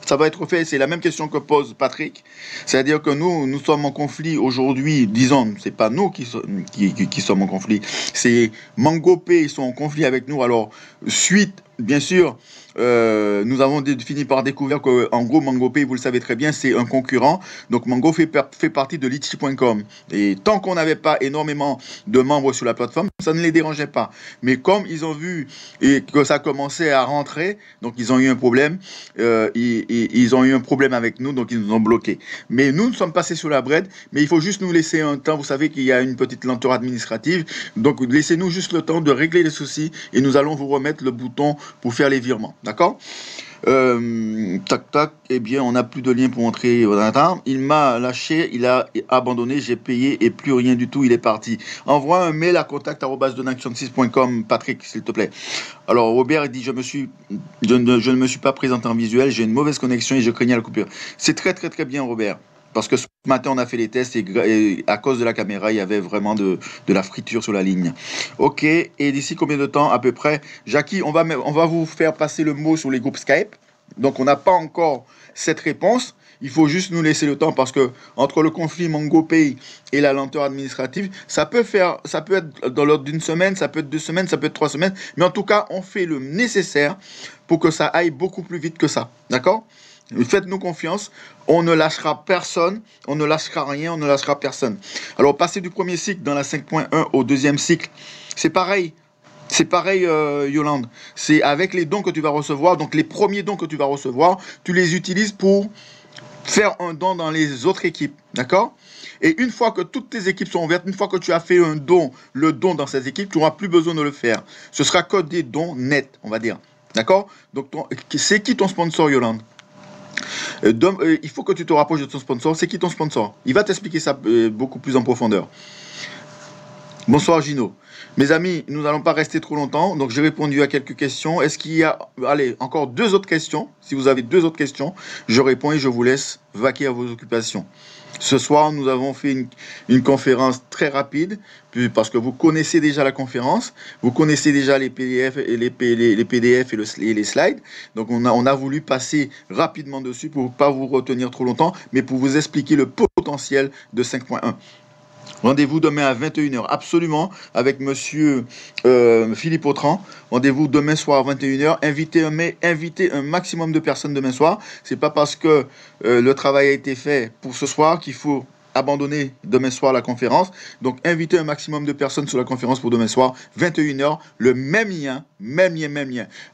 Ça va être fait, c'est la même question que pose Patrick. C'est-à-dire que nous sommes en conflit aujourd'hui, disons, c'est pas nous qui sommes en conflit, c'est MangoPay, ils sont en conflit avec nous. Alors, suite, bien sûr, nous avons fini par découvrir que, en gros, MangoPay, vous le savez très bien, c'est un concurrent. Donc, Mango fait partie de Litchi.com. Et tant qu'on n'avait pas énormément de membres sur la plateforme, ça ne les dérangeait pas. Mais comme ils ont vu et que ça commençait à rentrer, donc ils ont eu un problème. Ils ont eu un problème avec nous, donc ils nous ont bloqués. Mais nous sommes passés sur la bread, mais il faut juste nous laisser un temps. Vous savez qu'il y a une petite lenteur administrative. Donc, laissez-nous juste le temps de régler les soucis et nous allons vous remettre le bouton pour faire les virements. D'accord? Tac, eh bien, on n'a plus de lien pour entrer. Il m'a lâché, il a abandonné, j'ai payé et plus rien du tout, il est parti. Envoie un mail à contact@donaction6.com, Patrick, s'il te plaît. Alors, Robert dit, je ne me suis pas présenté en visuel, j'ai une mauvaise connexion et je craignais la coupure. C'est très, très, très bien, Robert. Parce que ce matin, on a fait les tests et à cause de la caméra, il y avait vraiment de la friture sur la ligne. Ok, et d'ici combien de temps à peu près? Jackie, on va vous faire passer le mot sur les groupes Skype. Donc, on n'a pas encore cette réponse. Il faut juste nous laisser le temps parce que entre le conflit MongoPay et la lenteur administrative, ça peut être dans l'ordre d'une semaine, ça peut être 2 semaines, ça peut être 3 semaines. Mais en tout cas, on fait le nécessaire pour que ça aille beaucoup plus vite que ça. D'accord? Faites-nous confiance, on ne lâchera personne, on ne lâchera rien, on ne lâchera personne. Alors, passer du premier cycle dans la 5.1 au deuxième cycle, c'est pareil. C'est pareil, Yolande. C'est avec les dons que tu vas recevoir. Donc, les premiers dons que tu vas recevoir, tu les utilises pour faire un don dans les autres équipes. D'accord? Et une fois que toutes tes équipes sont ouvertes, une fois que tu as fait le don dans ces équipes, tu n'auras plus besoin de le faire. Ce sera que des dons nets, on va dire. D'accord? Donc, c'est qui ton sponsor, Yolande? Il faut que tu te rapproches de ton sponsor. C'est qui ton sponsor? Il va t'expliquer ça beaucoup plus en profondeur. Bonsoir Gino. Mes amis, nous n'allons pas rester trop longtemps. Donc j'ai répondu à quelques questions. Est-ce qu'il y a, allez, encore 2 autres questions? Si vous avez 2 autres questions, je réponds et je vous laisse vaquer à vos occupations. Ce soir, nous avons fait une conférence très rapide, parce que vous connaissez déjà la conférence, vous connaissez déjà les PDF et les PDF et les slides. Donc on a voulu passer rapidement dessus pour ne pas vous retenir trop longtemps, mais pour vous expliquer le potentiel de 5.1. Rendez-vous demain à 21 h, absolument, avec monsieur Philippe Autran. Rendez-vous demain soir à 21 h. Invitez un maximum de personnes demain soir. C'est pas parce que le travail a été fait pour ce soir qu'il faut abandonner demain soir la conférence. Donc, invitez un maximum de personnes sur la conférence pour demain soir, 21 h, le même lien.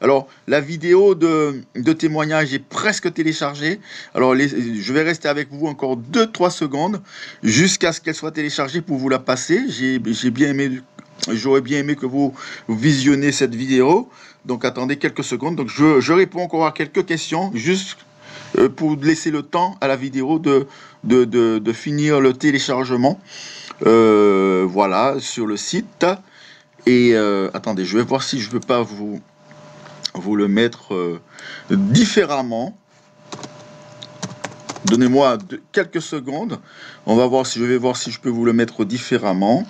Alors, la vidéo de témoignage est presque téléchargée. Alors, je vais rester avec vous encore 2-3 secondes jusqu'à ce qu'elle soit téléchargée pour vous la passer. J'aurais bien aimé que vous visionnez cette vidéo. Donc, attendez quelques secondes. Donc, je réponds encore à quelques questions, juste pour laisser le temps à la vidéo de finir le téléchargement. Voilà, sur le site. Et attendez, je vais voir si je ne peux pas vous le mettre différemment. Donnez-moi quelques secondes. Je vais voir si je peux vous le mettre différemment.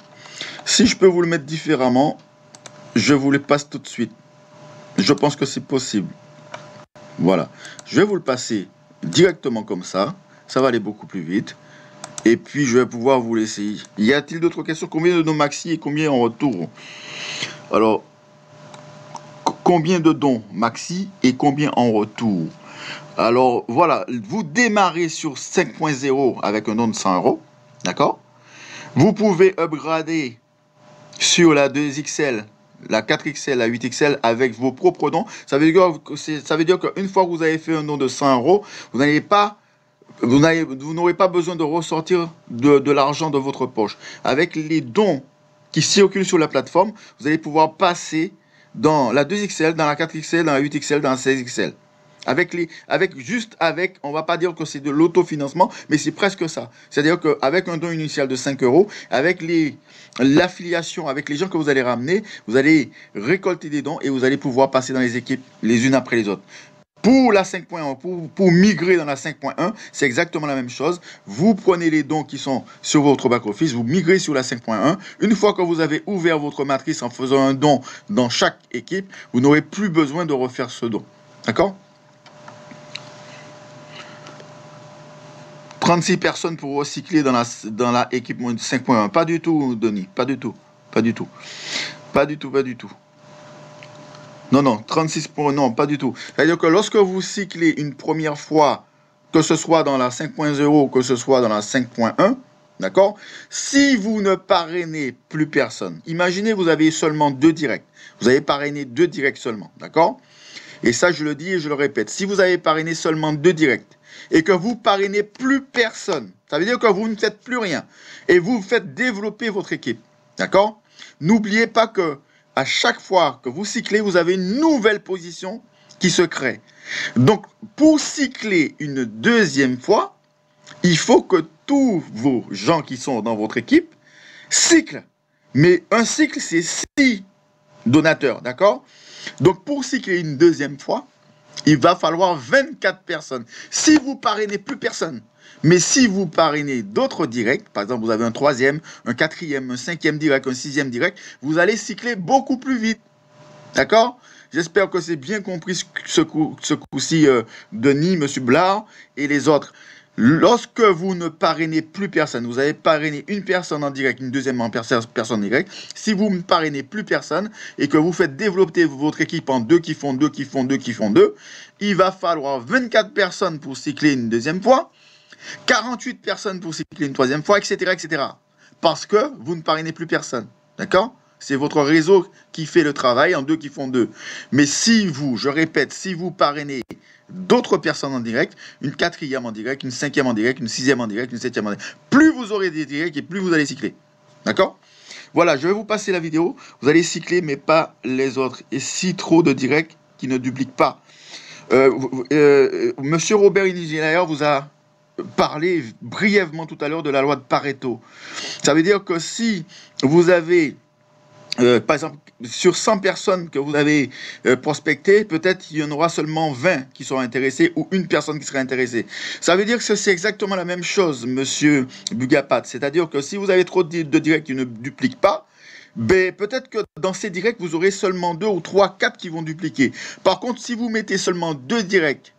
Si je peux vous le mettre différemment, je vous le passe tout de suite. Je pense que c'est possible. Voilà. Je vais vous le passer directement comme ça. Ça va aller beaucoup plus vite. Et puis, je vais pouvoir vous laisser. Y a-t-il d'autres questions? Combien de dons maxi et combien en retour? Alors, combien de dons maxi et combien en retour? Alors, voilà. Vous démarrez sur 5.0 avec un don de 100 €. D'accord? Vous pouvez upgrader sur la 2XL, la 4XL, la 8XL avec vos propres dons. Ça veut dire qu'une fois que vous avez fait un don de 100 €, vous n'aurez pas besoin de ressortir de l'argent de votre poche. Avec les dons qui circulent sur la plateforme, vous allez pouvoir passer dans la 2XL, dans la 4XL, dans la 8XL, dans la 16XL. On va pas dire que c'est de l'autofinancement, mais c'est presque ça. C'est-à-dire qu'avec un don initial de 5 €, avec l'affiliation, avec les gens que vous allez ramener, vous allez récolter des dons et vous allez pouvoir passer dans les équipes les unes après les autres. Pour la 5.1, pour migrer dans la 5.1, c'est exactement la même chose. Vous prenez les dons qui sont sur votre back-office, vous migrez sur la 5.1. Une fois que vous avez ouvert votre matrice en faisant un don dans chaque équipe, vous n'aurez plus besoin de refaire ce don. D'accord? 36 personnes pour recycler dans la équipe 5.1. Pas du tout, Denis. Pas du tout. Non, 36 pour... Non, pas du tout. C'est-à-dire que lorsque vous cyclez une première fois, que ce soit dans la 5.0, que ce soit dans la 5.1, d'accord? Si vous ne parrainez plus personne, imaginez vous avez seulement 2 directs. Vous avez parrainé 2 directs seulement, d'accord? Et ça, je le dis et je le répète. Si vous avez parrainé seulement 2 directs et que vous parrainez plus personne, ça veut dire que vous ne faites plus rien et vous faites développer votre équipe, d'accord? N'oubliez pas que à chaque fois que vous cyclez, vous avez une nouvelle position qui se crée. Donc, pour cycler une deuxième fois, il faut que tous vos gens qui sont dans votre équipe cyclent. Mais un cycle, c'est 6 donateurs, d'accord? Donc, pour cycler une deuxième fois, il va falloir 24 personnes. Si vous parrainez plus personne, mais si vous parrainez d'autres directs, par exemple, vous avez un 3e, un 4e, un 5e direct, un 6e direct, vous allez cycler beaucoup plus vite. D'accord? J'espère que c'est bien compris ce coup-ci, Denis, M. Blard et les autres. Lorsque vous ne parrainez plus personne, vous avez parrainé une personne en direct, une deuxième personne en direct, si vous ne parrainez plus personne et que vous faites développer votre équipe en 2 qui font 2, qui font 2, qui font 2, il va falloir 24 personnes pour cycler une deuxième fois, 48 personnes pour cycler une troisième fois, etc., etc. Parce que vous ne parrainez plus personne. D'accord? C'est votre réseau qui fait le travail en 2 qui font 2. Mais si vous, je répète, si vous parrainez d'autres personnes en direct, une 4e en direct, une 5e en direct, une 6e en direct, une 7e en direct, plus vous aurez des directs et plus vous allez cycler. D'accord? Voilà, je vais vous passer la vidéo. Vous allez cycler, mais pas les autres. Et si trop de directs qui ne dupliquent pas. Monsieur Robert Inigilayer vous a parlé brièvement tout à l'heure de la loi de Pareto. Ça veut dire que si vous avez par exemple, sur 100 personnes que vous avez prospectées, peut-être il y en aura seulement 20 qui seront intéressés ou une personne qui sera intéressée. Ça veut dire que c'est exactement la même chose, monsieur Bugapat. C'est-à-dire que si vous avez trop de directs qui ne dupliquent pas, ben, peut-être que dans ces directs, vous aurez seulement 2 ou 3, 4 qui vont dupliquer. Par contre, si vous mettez seulement 2 directs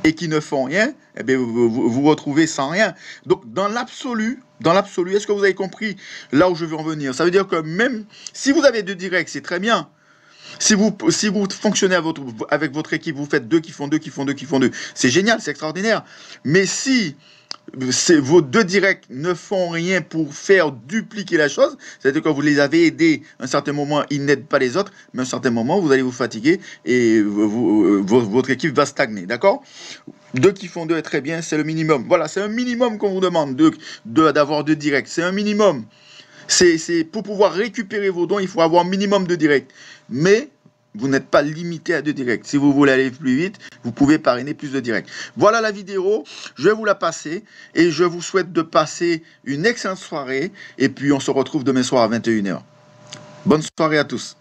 et qui ne font rien, eh bien, vous retrouvez sans rien. Donc, dans l'absolu, est-ce que vous avez compris là où je veux en venir? Ça veut dire que même si vous avez 2 directs, c'est très bien. Si vous fonctionnez avec votre équipe, vous faites 2 qui font 2, qui font 2, qui font 2. C'est génial, c'est extraordinaire. Mais si vos 2 directs ne font rien pour faire dupliquer la chose, c'est-à-dire que vous les avez aidés à un certain moment, ils n'aident pas les autres, mais à un certain moment, vous allez vous fatiguer et votre équipe va stagner, d'accord? 2 qui font 2 est très bien, c'est le minimum. Voilà, c'est un minimum qu'on vous demande d'avoir 2 directs, c'est un minimum. C'est pour pouvoir récupérer vos dons, il faut avoir un minimum de directs. Mais vous n'êtes pas limité à 2 directs. Si vous voulez aller plus vite, vous pouvez parrainer plus de directs. Voilà la vidéo, je vais vous la passer et je vous souhaite de passer une excellente soirée et puis on se retrouve demain soir à 21 h. Bonne soirée à tous.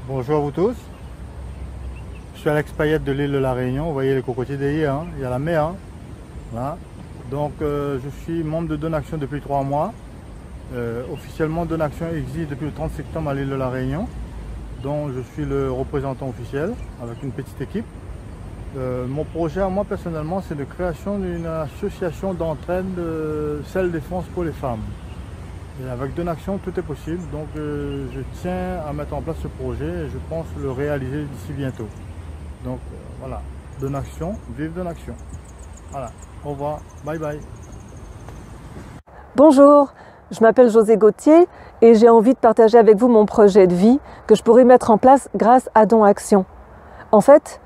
Bonjour à vous tous, je suis Alex Payette de l'île de la Réunion, vous voyez les cocotiers derrière, hein, il y a la mer, hein, voilà. Donc je suis membre de Donaction depuis 3 mois, officiellement Donaction existe depuis le 30 septembre à l'île de la Réunion, dont je suis le représentant officiel avec une petite équipe. Mon projet à moi personnellement c'est de création d'une association d'entraide self-défense pour les femmes. Et avec Donaction, tout est possible, donc je tiens à mettre en place ce projet et je pense le réaliser d'ici bientôt. Donc voilà, Donaction, vive Donaction. Voilà, au revoir, bye bye. Bonjour, je m'appelle José Gauthier et j'ai envie de partager avec vous mon projet de vie que je pourrais mettre en place grâce à Don Action. En fait,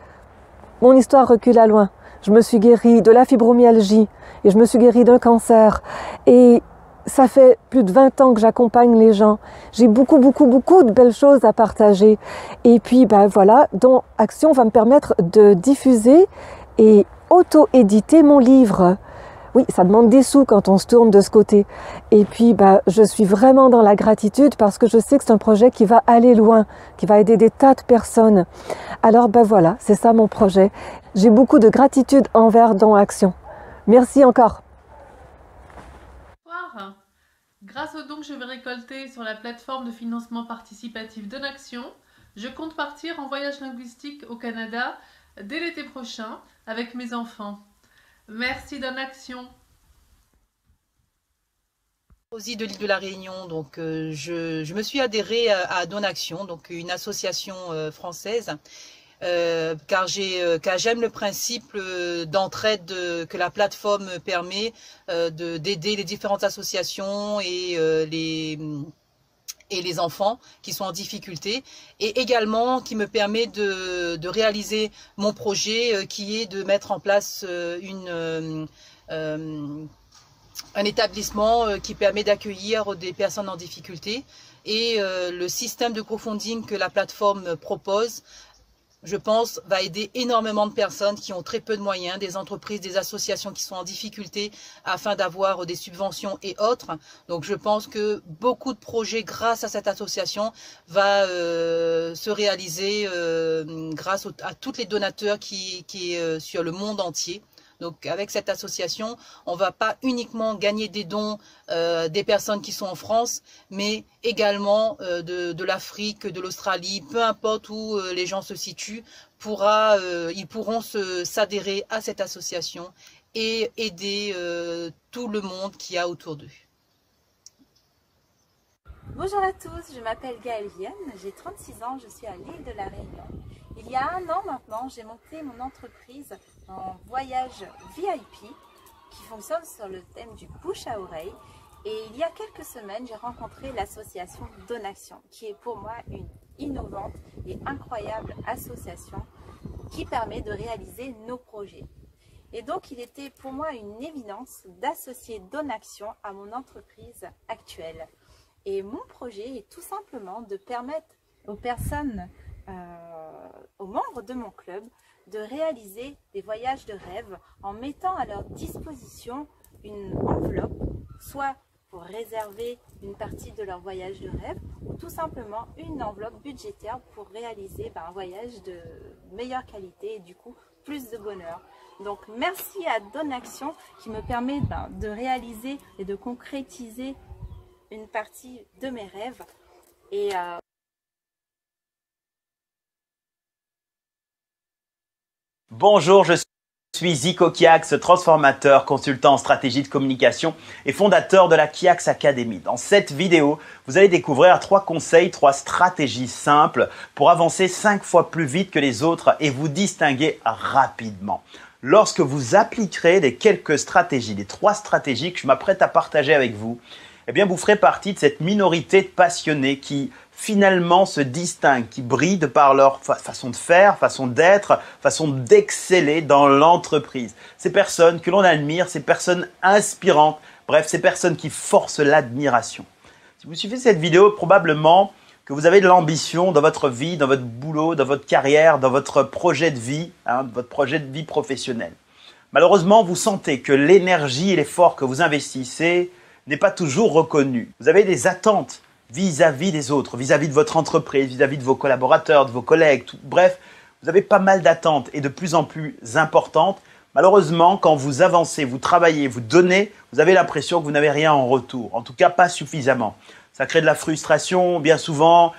mon histoire recule à loin. Je me suis guérie de la fibromyalgie et je me suis guérie d'un cancer. Et ça fait plus de 20 ans que j'accompagne les gens. J'ai beaucoup de belles choses à partager. Et puis, ben voilà, Don Action va me permettre de diffuser et auto-éditer mon livre. Oui, ça demande des sous quand on se tourne de ce côté. Et puis, ben, je suis vraiment dans la gratitude parce que je sais que c'est un projet qui va aller loin, qui va aider des tas de personnes. Alors, ben voilà, c'est ça mon projet. J'ai beaucoup de gratitude envers Don Action. Merci encore. Grâce aux dons que je vais récolter sur la plateforme de financement participatif Donaction, je compte partir en voyage linguistique au Canada dès l'été prochain avec mes enfants. Merci Donaction. Aussi de l'île de la Réunion, donc je me suis adhérée à Donaction, donc une association française. Car j'aime le principe d'entraide que la plateforme permet d'aider les différentes associations et les enfants qui sont en difficulté, et également qui me permet de réaliser mon projet qui est de mettre en place un établissement qui permet d'accueillir des personnes en difficulté, et le système de crowdfunding que la plateforme propose je pense, va aider énormément de personnes qui ont très peu de moyens, des entreprises, des associations qui sont en difficulté afin d'avoir des subventions et autres. Donc je pense que beaucoup de projets grâce à cette association va se réaliser grâce à tous les donateurs qui est sur le monde entier. Donc avec cette association, on va pas uniquement gagner des dons des personnes qui sont en France, mais également de l'Afrique, de l'Australie, peu importe où les gens se situent, ils pourront s'adhérer à cette association et aider tout le monde qui a autour d'eux. Bonjour à tous, je m'appelle Gaëlle Vienne, j'ai 36 ans, je suis à l'île de la Réunion. Il y a 1 an maintenant, j'ai monté mon entreprise en voyage VIP qui fonctionne sur le thème du bouche à oreille. Et il y a quelques semaines, j'ai rencontré l'association Donaction, qui est pour moi une innovante et incroyable association qui permet de réaliser nos projets. Et donc, il était pour moi une évidence d'associer Donaction à mon entreprise actuelle. Et mon projet est tout simplement de permettre aux personnes, aux membres de mon club, de réaliser des voyages de rêve en mettant à leur disposition une enveloppe, soit pour réserver une partie de leur voyage de rêve, ou tout simplement une enveloppe budgétaire pour réaliser un voyage de meilleure qualité et du coup plus de bonheur. Donc merci à Donaction qui me permet de réaliser et de concrétiser une partie de mes rêves. Et Bonjour, je suis Zico Kiax, transformateur, consultant en stratégie de communication et fondateur de la Kiax Academy. Dans cette vidéo, vous allez découvrir 3 conseils, 3 stratégies simples pour avancer 5 fois plus vite que les autres et vous distinguer rapidement. Lorsque vous appliquerez les quelques stratégies, les 3 stratégies que je m'apprête à partager avec vous, eh bien vous ferez partie de cette minorité de passionnés qui finalement se distinguent, qui brillent de par leur façon de faire, façon d'être, façon d'exceller dans l'entreprise. Ces personnes que l'on admire, ces personnes inspirantes, bref, ces personnes qui forcent l'admiration. Si vous suivez cette vidéo, probablement que vous avez de l'ambition dans votre vie, dans votre boulot, dans votre carrière, dans votre projet de vie, votre projet de vie professionnelle. Malheureusement, vous sentez que l'énergie et l'effort que vous investissez n'est pas toujours reconnu. Vous avez des attentes vis-à-vis des autres, vis-à-vis de votre entreprise, vis-à-vis de vos collaborateurs, de vos collègues. Bref, vous avez pas mal d'attentes et de plus en plus importantes. Malheureusement, quand vous avancez, vous travaillez, vous donnez, vous avez l'impression que vous n'avez rien en retour. En tout cas, pas suffisamment. Ça crée de la frustration, bien souvent.